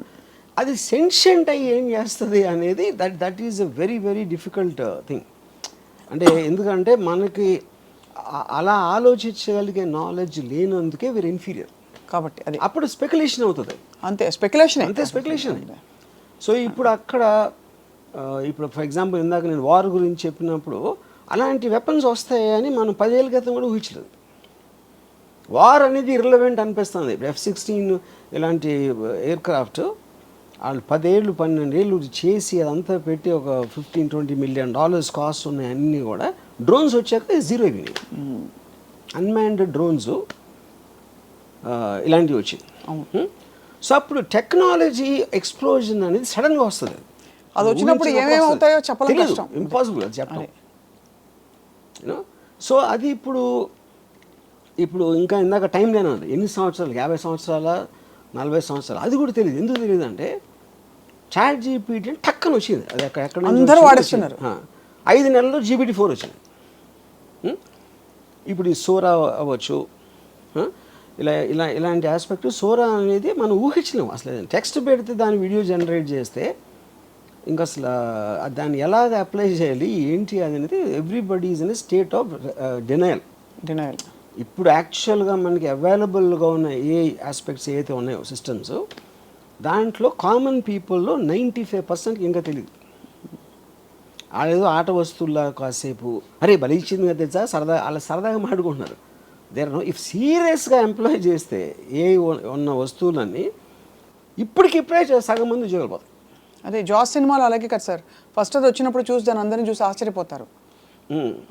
అది sentient అయ్యి ఏం చేస్తుంది అనేది that is a very very difficult thing. అంటే ఎందుకంటే మనకి అలా ఆలోచించగలిగే knowledge లేనందుకే వీరు ఇన్ఫీరియర్ కాబట్టి అది అప్పుడు స్పెక్యులేషన్ అవుతుంది. అంతే స్పెక్యులేషన్, అంతే స్పెక్యులేషన్. సో ఇప్పుడు అక్కడ ఇప్పుడు ఫర్ ఎగ్జాంపుల్ ఇందాక నేను వార్ గురించి చెప్పినప్పుడు అలాంటి వెపన్స్ వస్తాయని మనం 10 ఏళ్ళ క్రితం కూడా ఊహించలేదు. వార్ అనేది ఇర్రెలవెంట్ అనిపిస్తుంది. F-16 ఇలాంటి ఎయిర్ క్రాఫ్ట్ వాళ్ళు 10 ఏళ్ళు 12 ఏళ్ళు చేసి అదంతా పెట్టి ఒక $15-20 మిలియన్ కాస్ట్ ఉన్నాయి. అన్నీ కూడా డ్రోన్స్ వచ్చాక జీరో అయిపోయినాయి. అన్మాన్డ్ డ్రోన్స్ ఇలాంటివి వచ్చాయి. సో అప్పుడు టెక్నాలజీ ఎక్స్ప్లోజన్ అనేది సడన్గా వస్తుంది. అది వచ్చినప్పుడు ఏమేమి అవుతాయో చెప్పడం కష్టం, ఇంపాసిబుల్ అది చెప్పడం. సో అది ఇప్పుడు ఇంకా ఇందాక టైం లేని ఉంది. ఎన్ని సంవత్సరాలు, 50 సంవత్సరాల 40 సంవత్సరాలు, అది కూడా తెలియదు. ఎందుకు తెలియదు అంటే చాట్ జీపీటీ టక్కన వచ్చింది. అది ఎక్కడ అందరూ వాడేస్తున్నారు. 5 నెలల్లో GPT-4 వచ్చింది. ఇప్పుడు ఈ సోరా అవ్వచ్చు, ఇలాంటి ఆస్పెక్ట్. సోరా అనేది మనం ఊహించలేము అసలు. టెక్స్ట్ పెడితే దాని వీడియో జనరేట్ చేస్తే ఇంకా అసలు దాన్ని ఎలాగ అప్లై చేయాలి ఏంటి అనేది everybody is in state of denial. ఇప్పుడు యాక్చువల్గా మనకి అవైలబుల్గా ఉన్న ఏ ఆస్పెక్ట్స్ ఏవైతే ఉన్నాయో సిస్టమ్స్, దాంట్లో కామన్ పీపుల్లో 95% ఇంకా తెలియదు. వాళ్ళేదో ఆట వస్తువుల్లా కాసేపు అరే బలి ఇచ్చింది కదా తెలుసా సరదాగా మాట్లాడుకుంటున్నారు. ఇఫ్ సీరియస్గా ఎంప్లాయ్ చేస్తే ఏ ఉన్న వస్తువులన్నీ ఇప్పటికిప్పుడే సగం మంది ఉద్యోగాలు పోతాయి. అదే జాస్ సినిమాలో అలాగే కదా సార్, ఫస్ట్ అది వచ్చినప్పుడు చూసి దాన్ని అందరినీ చూసి ఆశ్చర్యపోతారు.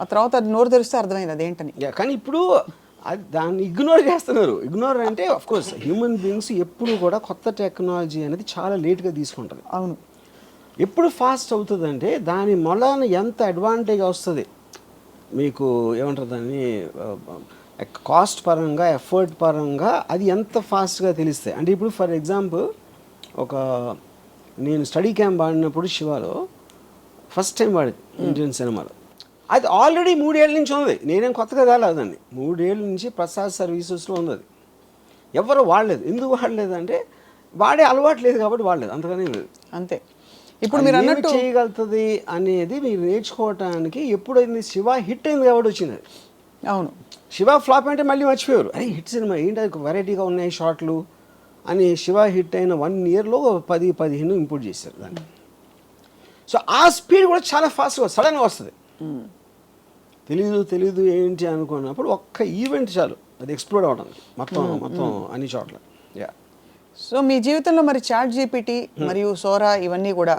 ఆ తర్వాత అది నోరు తెరిస్తే అర్థమైంది అదేంటని. కానీ ఇప్పుడు దాన్ని ఇగ్నోర్ చేస్తున్నారు. ఇగ్నోర్ అంటే ఆఫ్ కోర్స్ హ్యూమన్ బీయింగ్స్ ఎప్పుడు కూడా కొత్త టెక్నాలజీ అనేది చాలా లేట్గా తీసుకుంటుంది. అవును. ఎప్పుడు ఫాస్ట్ అవుతుందంటే దాని మొలాన ఎంత అడ్వాంటేజ్ వస్తుంది మీకు, ఏమంటారు దాన్ని, కాస్ట్ పరంగా ఎఫర్ట్ పరంగా అది ఎంత ఫాస్ట్గా తెలుస్తాయి. అంటే ఇప్పుడు ఫర్ ఎగ్జాంపుల్ నేను స్టడీ క్యాంప్ ఆడినప్పుడు శివాలో ఫస్ట్ టైం వాడింది ఇండియన్ సినిమాలో. అది ఆల్రెడీ 3 ఏళ్ళ నుంచి ఉంది. నేనేం కొత్తగా కాలేదండి, 3 ఏళ్ళ నుంచి ప్రసాద్ సర్వీసెస్లో ఉంది. అది ఎవరు వాడలేదు. ఎందుకు వాడలేదు అంటే వాడే అలవాటు లేదు కాబట్టి వాడలేదు, అంతగానే లేదు. అంతే. ఇప్పుడు మీరు అన్నట్టు చేయగలుగుతుంది అనేది మీరు నేర్చుకోవటానికి ఎప్పుడైంది శివ హిట్ అయింది కాబట్టి వచ్చింది. అవును. శివ ఫ్లాప్ అంటే మళ్ళీ మర్చిపోయారు. అరే హిట్ సినిమా ఏంటి, అది వెరైటీగా ఉన్నాయి షార్ట్లు అని. శివ హిట్ అయిన 1 ఇయర్లో 10-15 ఇంపోర్ట్ చేశారు దాన్ని. సో ఆ స్పీడ్ కూడా చాలా ఫాస్ట్గా సడన్గా వస్తుంది. తెలీదు ఏంటి అనుకున్నప్పుడు ఒక్క ఈవెంట్ చాలు అది ఎక్స్ప్లోర్ అవడానికి మొత్తం అన్ని చోట్ల. సో మీ జీవితంలో మరి చాట్ జీపీటీ మరియు సోరా ఇవన్నీ కూడా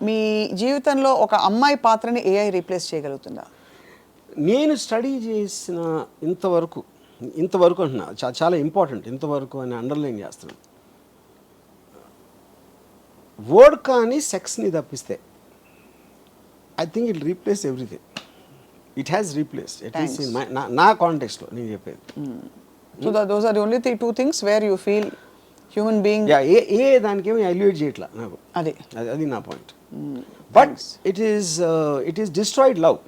మీ జీవితంలో ఒక అమ్మాయి పాత్రని ఏఐ రీప్లేస్ చేయగలుగుతుందా? నేను స్టడీ చేసిన ఇంతవరకు అంటున్నా, చాలా ఇంపార్టెంట్ ఇంతవరకు అని అండర్లైన్ చేస్తున్నాను. వర్డ్ కానీ సెక్స్ని తప్పిస్తే I think it replace everything. It has replaced at least in నా కాంటెక్స్ట్లో నేను చెప్పేది. So those are the only 2 things where you feel human being. ఏ దానికేమో ఎలివేట్ చేయట్లా నాకు. అది నా point. But it is destroyed love.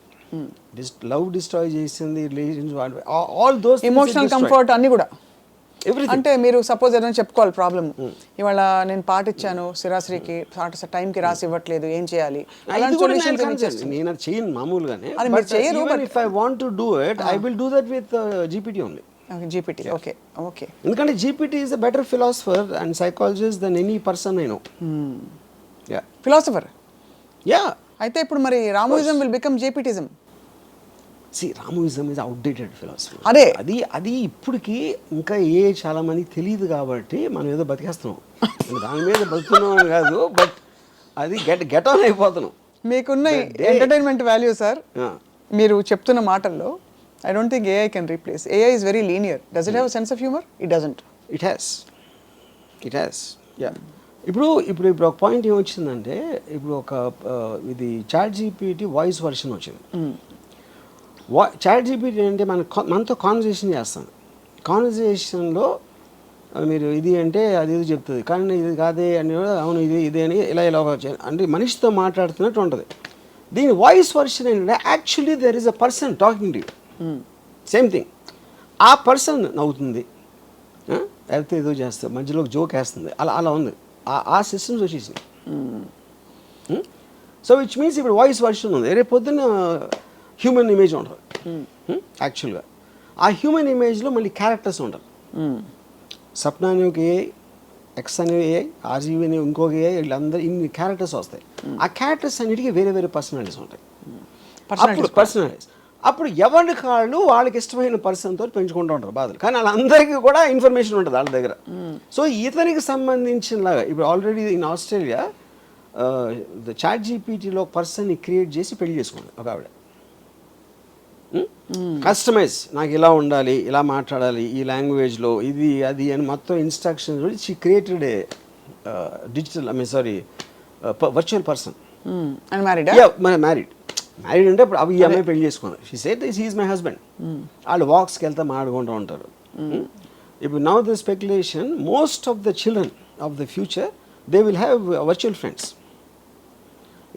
Love destroy చేసింది, relations, all those emotional comfort అన్ని కూడా. అంటే మీరు సపోజ్ ఏదైనా చెప్పుకోవాలి ప్రాబ్లమ్, ఇవాళ నేను పాట ఇచ్చాను శిరాశ్రీకి, పాట టైంకి రాసి ఇవ్వట్లేదు, ఏం చేయాలి? నేను అది చేయను మామూలుగానే. If I want to do it I will do that with GPT only. GPT. Okay okay. ఎందుకంటే GPT is a better philosopher and psychologist then any person I know. Yeah philosopher. Yeah. అయితే ఇప్పుడు మరి Ramoism will become GPTism. See Ramoism is outdated philosophy. అదే అది ఇప్పటికి ఇంకా చాలా మందికి తెలియదు కాబట్టి మనం ఏదో బతికేస్తున్నాం. దాని మీద బతుకుతున్నాం అని కాదు, బట్ అది గెట్ ఆన్ అయిపోతున్నాం. మీకున్న ఎంటర్టైన్మెంట్ వాల్యూ సార్ మీరు చెప్తున్న మాటల్లో I don't think AI can replace. AI is very linear. Does it have sense of humour? It doesn't. It has. Yeah. ఇప్పుడు ఒక పాయింట్ ఏమొచ్చిందంటే, ఇప్పుడు ఒక ఇది చాట్ జీపీటీ వాయిస్ వర్షన్ వచ్చింది. చాట్ జీపీటీ అంటే మనతో కాన్వర్జేషన్ చేస్తాను. కాన్వర్జేషన్లో మీరు ఇది అంటే అది ఇది చెప్తుంది, కానీ ఇది కాదే అని అవును ఇది అని ఇలా అంటే మనిషితో మాట్లాడుతున్నట్టు ఉంటుంది. దీని వాయిస్ వర్షన్ ఏంటంటే actually there is a person talking to you, same thing. ఆ పర్సన్ నవ్వుతుంది, లేకపోతే ఏదో చేస్తుంది, మధ్యలో జోక్ వేస్తుంది, అలా ఉంది. ఆ సిస్టమ్స్ వచ్చేసింది. సో విచ్ మీన్స్ ఇప్పుడు వాయిస్ వర్షన్ ఉంది. రేపు పొద్దున్న హ్యూమన్ ఇమేజ్ ఉంటుంది యాక్చువల్గా. ఆ హ్యూమన్ ఇమేజ్లో మళ్ళీ క్యారెక్టర్స్ ఉంటారు. సప్నా అనే ఒక ఏఐ, ఎక్స్ అనే ఏఐ, ఆర్జీవి అనే ఇంకొక ఏఐ, వీళ్ళందరూ ఇన్ని క్యారెక్టర్స్ వస్తాయి. ఆ క్యారెక్టర్స్ అన్నిటికీ వేరే వేరే పర్సనాలిటీస్ ఉంటాయి. పర్సనాలిటీస్ అప్పుడు ఎవరి కాళ్ళు వాళ్ళకి ఇష్టమైన పర్సన్తో పెంచుకుంటూ ఉంటారు బాధలు, కానీ వాళ్ళందరికీ కూడా ఇన్ఫర్మేషన్ ఉంటుంది వాళ్ళ దగ్గర. సో ఇతనికి సంబంధించినలాగా ఇప్పుడు ఆల్రెడీ ఇన్ ఆస్ట్రేలియా చాట్ జీపీటీలో ఒక పర్సన్ని క్రియేట్ చేసి పెళ్లి చేసుకోండి ఒక ఆవిడ. కస్టమైజ్, నాకు ఇలా ఉండాలి, ఇలా మాట్లాడాలి, ఈ లాంగ్వేజ్లో ఇది అది అని మొత్తం instructions she created a digital virtual person. Married అంటే ఇప్పుడు అవి ఈ అమ్మాయి పెళ్లి చేసుకున్నారు. She said this is my husband. వాళ్ళు వాక్స్కి వెళ్తే మాట్లాడుకుంటూ ఉంటారు. ఇప్పుడు now the speculation most of the children of the future they will have virtual friends.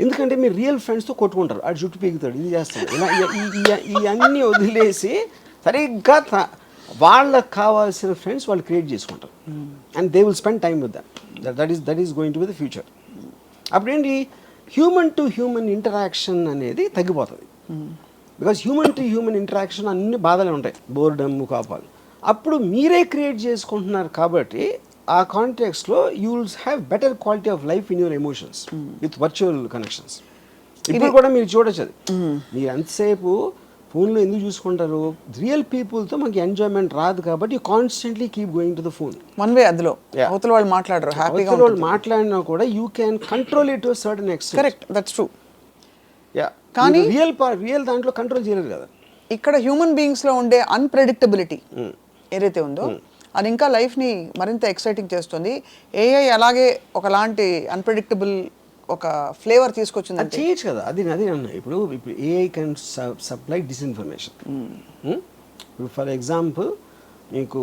ఎందుకంటే మీరు రియల్ ఫ్రెండ్స్తో కొట్టుకుంటారు, ఆడు జుట్టు పీకుతాడు, ఇది చేస్తాడు, ఇలా ఇవన్నీ వదిలేసి సరిగ్గా వాళ్ళకి కావాల్సిన ఫ్రెండ్స్ వాళ్ళు క్రియేట్ చేసుకుంటారు. And they will spend time with that is going to be the future. అప్పుడేంటి హ్యూమన్ టు హ్యూమన్ ఇంటరాక్షన్ అనేది తగ్గిపోతుంది. Because human to human interaction అన్ని బాధలే ఉంటాయి, బోర్డమ్, కోపాలు. అప్పుడు మీరే క్రియేట్ చేసుకుంటున్నారు కాబట్టి ఆ కాంటెక్స్లో you will have better quality of life in your emotions with virtual connections. ఇప్పుడు కూడా మీరు చూడొచ్చు అది. మీరు ఎంతసేపు ఫోన్లో ఎందుకు చూసుకుంటారు? రియల్ పీపుల్తో మనకి ఎంజాయ్మెంట్ రాదు కాబట్టి you constantly keep going to the phone. One way అందులో అవతల వాళ్ళు మాట్లాడరు, హ్యాపీగా వాళ్ళు మాట్లాడినా కూడా you can control it to certain extent. Correct, that's true. Yeah, కానీ రియల్ దాంట్లో కంట్రోల్ చేయలేదు కదా. ఇక్కడ హ్యూమన్ బీయింగ్స్లో ఉండే అన్ప్రెడిక్టబిలిటీ ఏదైతే ఉందో అది ఇంకా లైఫ్ని మరింత ఎక్సైటింగ్ చేస్తుంది. ఏఐ అలాగే ఒకలాంటి అన్ప్రెడిక్టబుల్ ఒక ఫ్లేవర్ తీసుకొచ్చింది. అది చేయొచ్చు కదా, అది అన్న. ఇప్పుడు ఏఐ కెన్ సప్లై డిస్ఇన్ఫర్మేషన్. ఇప్పుడు ఫర్ ఎగ్జాంపుల్ మీకు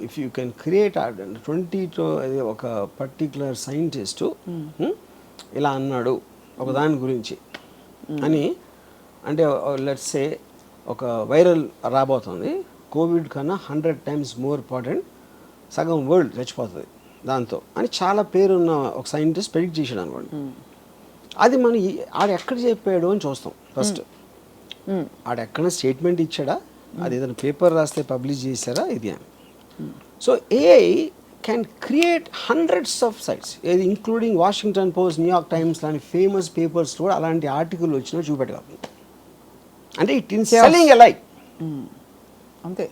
ఇఫ్ యూ కెన్ క్రియేట్ 20 ఒక పర్టిక్యులర్ సైంటిస్టు ఇలా అన్నాడు ఒక దాని గురించి అని, అంటే లెట్స్ సే ఒక వైరల్ రాబోతుంది, కోవిడ్ కన్నా 100 times మోర్ ఇంపార్టెంట్, సగం వరల్డ్ చచ్చిపోతుంది దాంతో అని చాలా పేరున్న ఒక సైంటిస్ట్ ప్రెడిక్ట్ చేశాడు అనుకోండి. అది మన ఆడ ఎక్కడ చెప్పాడు అని చూస్తాం ఫస్ట్. ఆడ ఎక్కడ స్టేట్మెంట్ ఇచ్చాడా, అది ఏదైనా పేపర్ రాస్తే పబ్లిష్ చేశారా, ఇది అని. So AI can create hundreds of sites, ఏది including Washington Post, New York Times లాంటి ఫేమస్ పేపర్స్ కూడా అలాంటి ఆర్టికల్ వచ్చినా చూపెట్టగలరు. అంటే it in selling a like అంతే.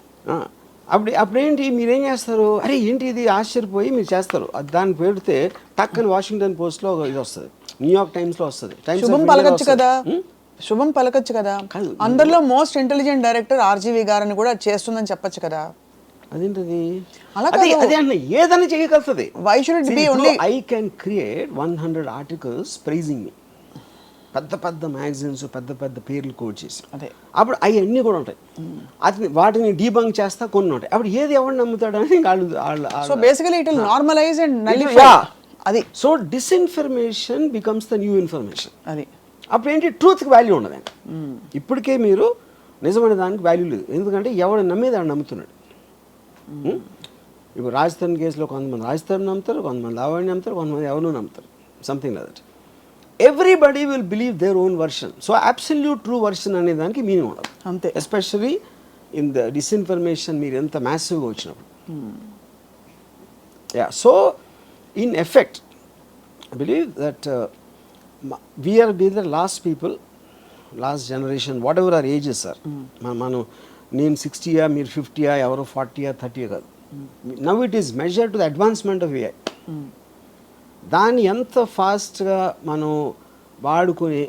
అప్పుడేంటి మీరేం చేస్తారు, అరే ఏంటి ఇది ఆశ్చర్యపోయి మీరు చేస్తారు. దాన్ని పెడితే టక్కని వాషింగ్టన్ పోస్ట్లో ఇది వస్తుంది, న్యూయార్క్ టైమ్స్లో వస్తుంది. శుభం పలకచ్చు కదా, శుభం పలకచ్చు కదా. అందరిలో మోస్ట్ ఇంటెలిజెంట్ డైరెక్టర్ ఆర్జీవి గారని కూడా చేస్తుందని చెప్పొచ్చు కదా. అదేంటది, అదే అన్న ఏదైనా చేయగలుగుతుంది. Why should it be only I can create 100 articles praising me, పెద్ద పెద్ద మ్యాగజైన్స్ పెద్ద పెద్ద పేర్లు కోడ్ చేసి, అప్పుడు అవన్నీ కూడా ఉంటాయి. అది వాటిని డీబంక్ చేస్తా కొన్ని ఉంటాయి. అప్పుడు ఏది ఎవరు నమ్ముతాడని so basically it will normalise and nullify అది. So disinformation becomes the new information. అది అప్పుడు ఏంటి, ట్రూత్కి వాల్యూ ఉండదండి. ఇప్పటికే మీరు నిజమైన దానికి వాల్యూ లేదు, ఎందుకంటే ఎవడు నమ్మేది ఆడు నమ్ముతున్నాడు. ఇప్పుడు రాజస్థాన్ కేసులో కొంతమంది రాజస్థాన్ నమ్ముతారు, కొంతమంది ఆవాడిని నమ్ముతారు, కొంతమంది ఎవరు నమ్ముతారు, something like that. Everybody will believe their own version. So absolute true version అనే దానికి మీనింగ్ ఉండదు అంతే. ఎస్పెషల్లీ ఇన్ ద డిస్ఇన్ఫర్మేషన్ మీరు ఎంత మ్యాసివ్గా వచ్చినప్పుడు. So in effect I believe that we are the last people, last generation, whatever our ages are. మనం నేను 60 మీరు 50 ఎవరు 40 30 కాదు. Now it is measure to the advancement of AI. దాన్ని ఎంత ఫాస్ట్గా మనం వాడుకొని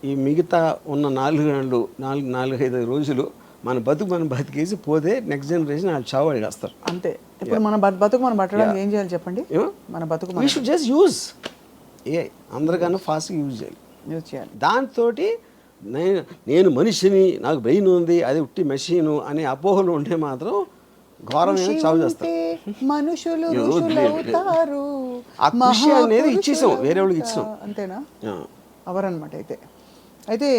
ఈ మిగతా ఉన్న 4 గంటలు 4-5 రోజులు మన బతికేసి పోతే నెక్స్ట్ జనరేషన్ వాళ్ళు చావు అడిగేస్తారు. అంతే. ఇప్పుడు మన బతుకు మనం పట్టడానికి ఏం చేయాలి చెప్పండి? మన బతుకు we should just use AI. అందరికన్నా ఫాస్ట్గా యూజ్ చేయాలి. దాంతో నేను మనిషిని, నాకు బ్రెయిన్ ఉంది, అది ఉట్టి మెషిను అనే అపోహలు ఉంటే మాత్రం ఘోరమైన చావు చేస్తారు. మనుషులు ఆ కృషి అనేది ఇచ్చేసాం, వేరే వాళ్ళకి ఇచ్చాం. అంతేనా? అవరనమాట. అయితే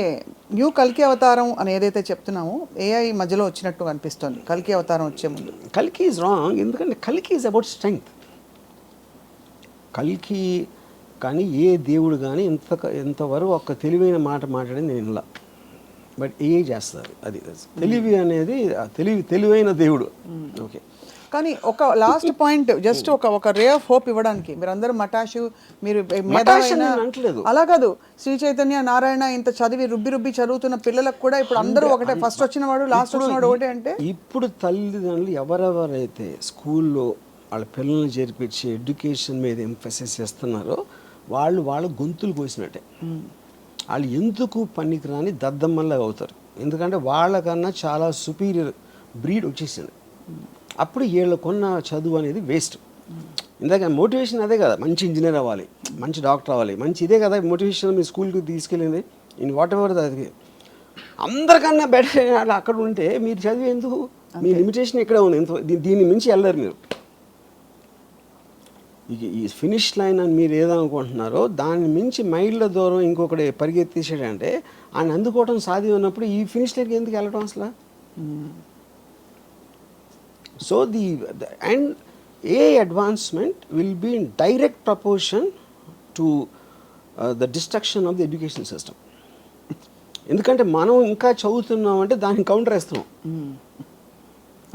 న్యూ కల్కి అవతారం అని ఏదైతే చెప్తున్నామో AI మధ్యలో వచ్చినట్టు అనిపిస్తుంది కల్కి అవతారం వచ్చే ముందు. కల్కి ఈజ్ రాంగ్. ఎందుకంటే కల్కి ఈజ్ అబౌట్ స్ట్రెంగ్త్. కల్కి కానీ ఏ దేవుడు కానీ ఇంతవరకు ఒక తెలివైన మాట మాట్లాడింది నేను ఇలా. బట్ AI చేస్తారు. అది తెలివి అనేది తెలివైన దేవుడు. ఓకే. కానీ ఒక లాస్ట్ పాయింట్, జస్ట్ ఒక రే ఆఫ్ హోప్ ఇవ్వడానికి మీరందరూ మటాషు, మీరు అంటలేదు అలా కాదు, శ్రీ చైతన్య నారాయణ ఇంత చదివి రుబ్బి చదువుతున్న పిల్లలకు కూడా ఇప్పుడు అందరూ ఒకటే, ఫస్ట్ వచ్చిన వాడు లాస్ట్ వచ్చిన వాడు ఒకటే. అంటే ఇప్పుడు తల్లిదండ్రులు ఎవరెవరైతే స్కూల్లో వాళ్ళ పిల్లల్ని చేర్పించి ఎడ్యుకేషన్ మీద ఎంఫసిస్ చేస్తున్నారో వాళ్ళ గొంతులు కోసినట్టే. వాళ్ళు ఎందుకు పనికిరాని దద్దమ్మల్లాగా అవుతారు. ఎందుకంటే వాళ్ళకన్నా చాలా సుపీరియర్ బ్రీడ్ వచ్చేసింది. అప్పుడు వీళ్ళకున్న చదువు అనేది వేస్ట్. ఇందాక మోటివేషన్ అదే కదా, మంచి ఇంజనీర్ అవ్వాలి, మంచి డాక్టర్ అవ్వాలి, మంచి ఇదే కదా మోటివేషన్ మీ స్కూల్కి తీసుకెళ్ళింది. ఇన్ వాట్ ఎవర్ అది అందరికన్నా బెటర్ అక్కడ ఉంటే మీరు చదివి ఎందుకు? మీ లిమిటేషన్ ఎక్కడ ఉంది? దీన్ని మించి వెళ్ళరు మీరు. ఈ ఫినిష్ లైన్ అని మీరు ఏదనుకుంటున్నారో దాన్ని మించి మైళ్ళ దూరం ఇంకొకటి పరిగెత్తేసాడంటే ఆయన అందుకోవడం సాధ్యం ఉన్నప్పుడు ఈ ఫినిష్ లైన్కి ఎందుకు వెళ్ళడం అసలు? So and AI advancement will be in direct proportion to the destruction of the education system. ఎందుకంటే మనం ఇంకా చదువుతున్నాం అంటే దాన్ని కౌంటర్ వేస్తున్నాం.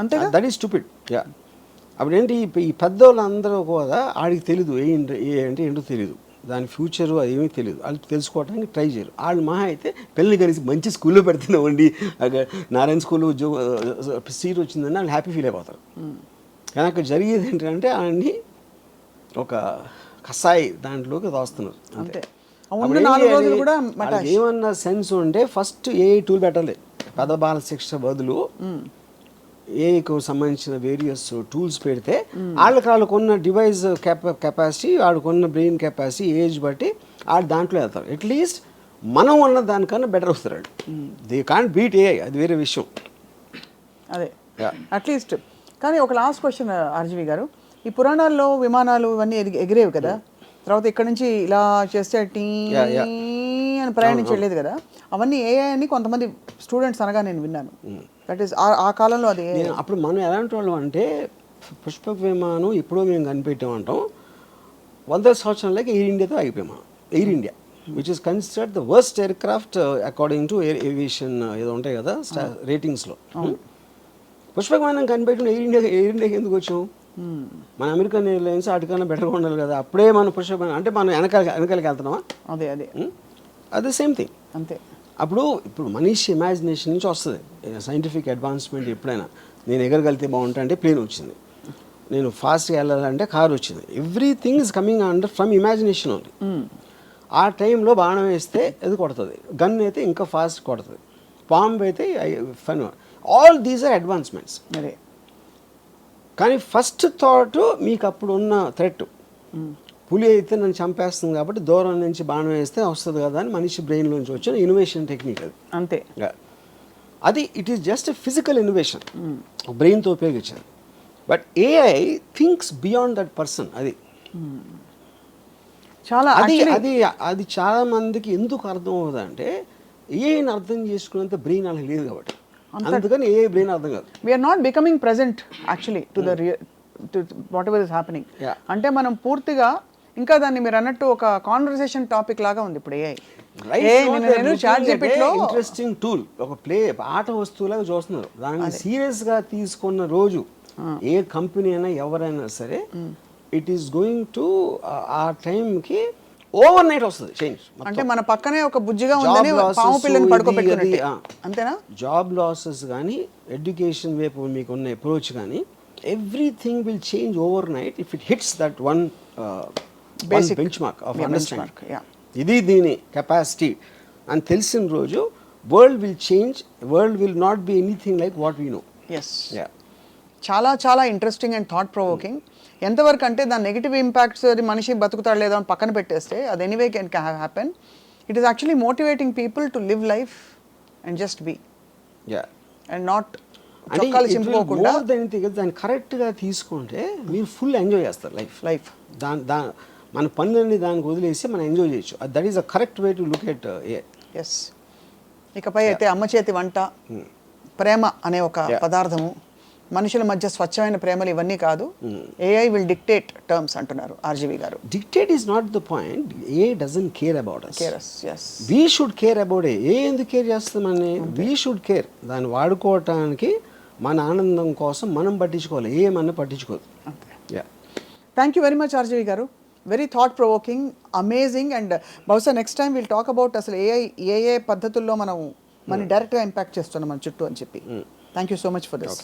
అంతే. That is stupid. యా. అప్పుడేంటి ఈ పెద్దోళ్ళందరూ కూడా ఆడికి తెలీదు ఏ అంటే ఏంటో తెలీదు, దాని ఫ్యూచరు అది ఏమీ తెలియదు. వాళ్ళు తెలుసుకోవడానికి ట్రై చేయరు. వాళ్ళు మహా అయితే పిల్లల్ని కలిసి మంచి స్కూల్లో పెడుతున్నామండి, నారాయణ స్కూల్లో సీట్ వచ్చిందని వాళ్ళు హ్యాపీ ఫీల్ అయిపోతారు. కానీ అక్కడ జరిగేది ఏంటంటే ఆయన్ని ఒక కసాయి దాంట్లోకి దోస్తున్నారు. అంతే. ఏమన్నా సెన్స్ ఉంటే ఫస్ట్ AI టూల్ పెట్టాలి. పెద్ద బాల శిక్ష బదులు ఏఐకు సంబంధించిన వేరియస్ టూల్స్ పెడితే వాళ్ళకున్న డివైస్ కెపాసిటీ, వాళ్ళకున్న బ్రెయిన్ కెపాసిటీ, ఏజ్ బట్టి వాళ్ళు దాంట్లో వెళ్తారు. అట్లీస్ట్ మనం ఉన్న దానికన్నా బెటర్ వస్తారు వాళ్ళు. దే కాంట్ బీట్ AI, అది వేరే విషయం. అదే అట్లీస్ట్. కానీ ఒక లాస్ట్ క్వశ్చన్ ఆర్జీవి గారు, ఈ పురాణాల్లో విమానాలు ఇవన్నీ ఎగిరేవి కదా, తర్వాత ఇక్కడ నుంచి ఇలా చేస్తే టీ అని ప్రయాణించి వెళ్ళేది కదా, అవన్నీ AI అని కొంతమంది స్టూడెంట్స్ అనగా నేను విన్నాను. దట్ ఈస్ ఆ కాలంలో అది. అప్పుడు మనం ఎలాంటి వాళ్ళం అంటే పుష్పక విమానం ఎప్పుడో మేము కనిపెట్టామంటాం, 100 సంవత్సరాలకి ఎయిర్ ఇండియాతో అయిపోయాం. Air India which is considered the worst air craft according to aviation ఏదో ఉంటాయి కదా రేటింగ్స్లో. పుష్పక విమానం కనిపెట్టిన ఎయిర్ ఇండియాకి ఎందుకు వచ్చాం? మన అమెరికన్ ఎయిర్లైన్స్ వాటికన్నా బెటర్గా ఉండాలి కదా. అప్పుడే మన పుష్పక అంటే మనం వెనకాలకి వెళ్తున్నామా? అదే అది సేమ్ థింగ్. అంతే. ఇప్పుడు మనిషి ఇమాజినేషన్ నుంచి వస్తుంది సైంటిఫిక్ అడ్వాన్స్మెంట్. ఎప్పుడైనా నేను ఎగరగలితే బాగుంటా అంటే ప్లేన్ వచ్చింది, నేను ఫాస్ట్గా వెళ్ళాలంటే కార్ వచ్చింది. Everything is coming under from imagination only. ఆ టైంలో బాణం వేస్తే అది కొడుతుంది, గన్ అయితే ఇంకా ఫాస్ట్ కొడుతుంది, బాంబ్ అయితే fun. All these are advancements. అదే. కానీ ఫస్ట్ థాట్ మీకు అప్పుడు ఉన్న థ్రెట్, పులి అయితే నన్ను చంపేస్తుంది కాబట్టి దూరం నుంచి బాణం వేస్తే వస్తుంది కదా అని మనిషి బ్రెయిన్లోంచి వచ్చిన ఇన్నోవేషన్ టెక్నిక్ అది. అంతే. అది it is just a physical innovation, బ్రెయిన్తో ఉపయోగించారు. But AI thinks beyond that person. అది చాలా అది చాలా మందికి ఎందుకు అర్థం అవుతుందంటే AIని అర్థం చేసుకునేంత బ్రెయిన్ వాళ్ళకి లేదు కాబట్టి. అందుకని AI బ్రెయిన్ అర్థం కాదు. We're not becoming present actually to the whatever is happening. అంటే మనం పూర్తిగా ఇంకా దాన్ని మీరు అన్నట్టు ఒక కాన్వర్సేషన్ టాపిక్ లాగా ఉంది ఇప్పుడు ఏఐ. నేను చాట్ జీపీటీలో ఇంట్రెస్టింగ్ టూల్, ఒక ఆట వస్తువులాగా చూస్తున్నారు. దాన్ని సీరియస్ గా తీసుకున్న రోజు ఏ కంపెనీ అయినా ఎవరైనా సరే ఇట్ ఈస్ గోయింగ్ టు ఆ టైంకి ఓవర్ నైట్ వస్తుంది చేంజ్. అంటే మన పక్కనే ఒక బుజ్జిగా ఉందని పాము పిల్లని పడుకోబెట్టుకున్నట్టు అంతేనా? జాబ్ లాసెస్ కానీ ఎడ్యుకేషన్ వైపు మీకు ఉన్న అప్రోచ్ కానీ everything will change overnight if it hits that one basic benchmark of understanding. ఇది దీని కెపాసిటీ అని తెలిసిన రోజు world will change, world will not be anything like what we know. Yes, చాలా చాలా ఇంట్రెస్టింగ్ అండ్ థాట్ ప్రొవోకింగ్. ఎంతవరకు అంటే దాని నెగిటివ్ ఇంపాక్ట్స్ అది మనిషి బతుకుతాడు లేదా అని పక్కన పెట్టేస్తే అది anyway can happen. It is actually motivating people to live life and just be and not చొక్కాలు చింపుకోకుండా. దాన్ని కరెక్ట్గా తీసుకుంటే మీరు ఫుల్ ఎంజాయ్ చేస్తారు లైఫ్. మన పనులన్నీ దానికి వదిలేసి మనం ఎంజాయ్ చేయొచ్చు. That is a correct way to look at a. Yes. ఇకపై అయితే అమ్మ చేతి వంట, ప్రేమ అనే ఒక పదార్థము, మనుషుల మధ్య స్వచ్ఛమైన ప్రేమలు ఇవన్నీ కాదు, ఏఐ విల్ డిక్టేట్ టర్మ్స్ అంటున్నారు ఆర్జీవి గారు. Dictate is not the point. AI doesn't care about us. Yes. We should care about AI ఎందుకు కేర్ చేస్తామని. We should care. దాన్ని వాడుకోవటానికి మన ఆనందం కోసం మనం పట్టించుకోవాలి, ఏమన్నా పట్టించుకోదు. Thank you very much RGV గారు. Very thought provoking, amazing. And బహుశా next time will talk about అసలు ఏఐ ఏ పద్ధతుల్లో మనం డైరెక్ట్గా ఇంపాక్ట్ చేస్తున్నాం మన చుట్టూ అని చెప్పి. Thank you so much for this.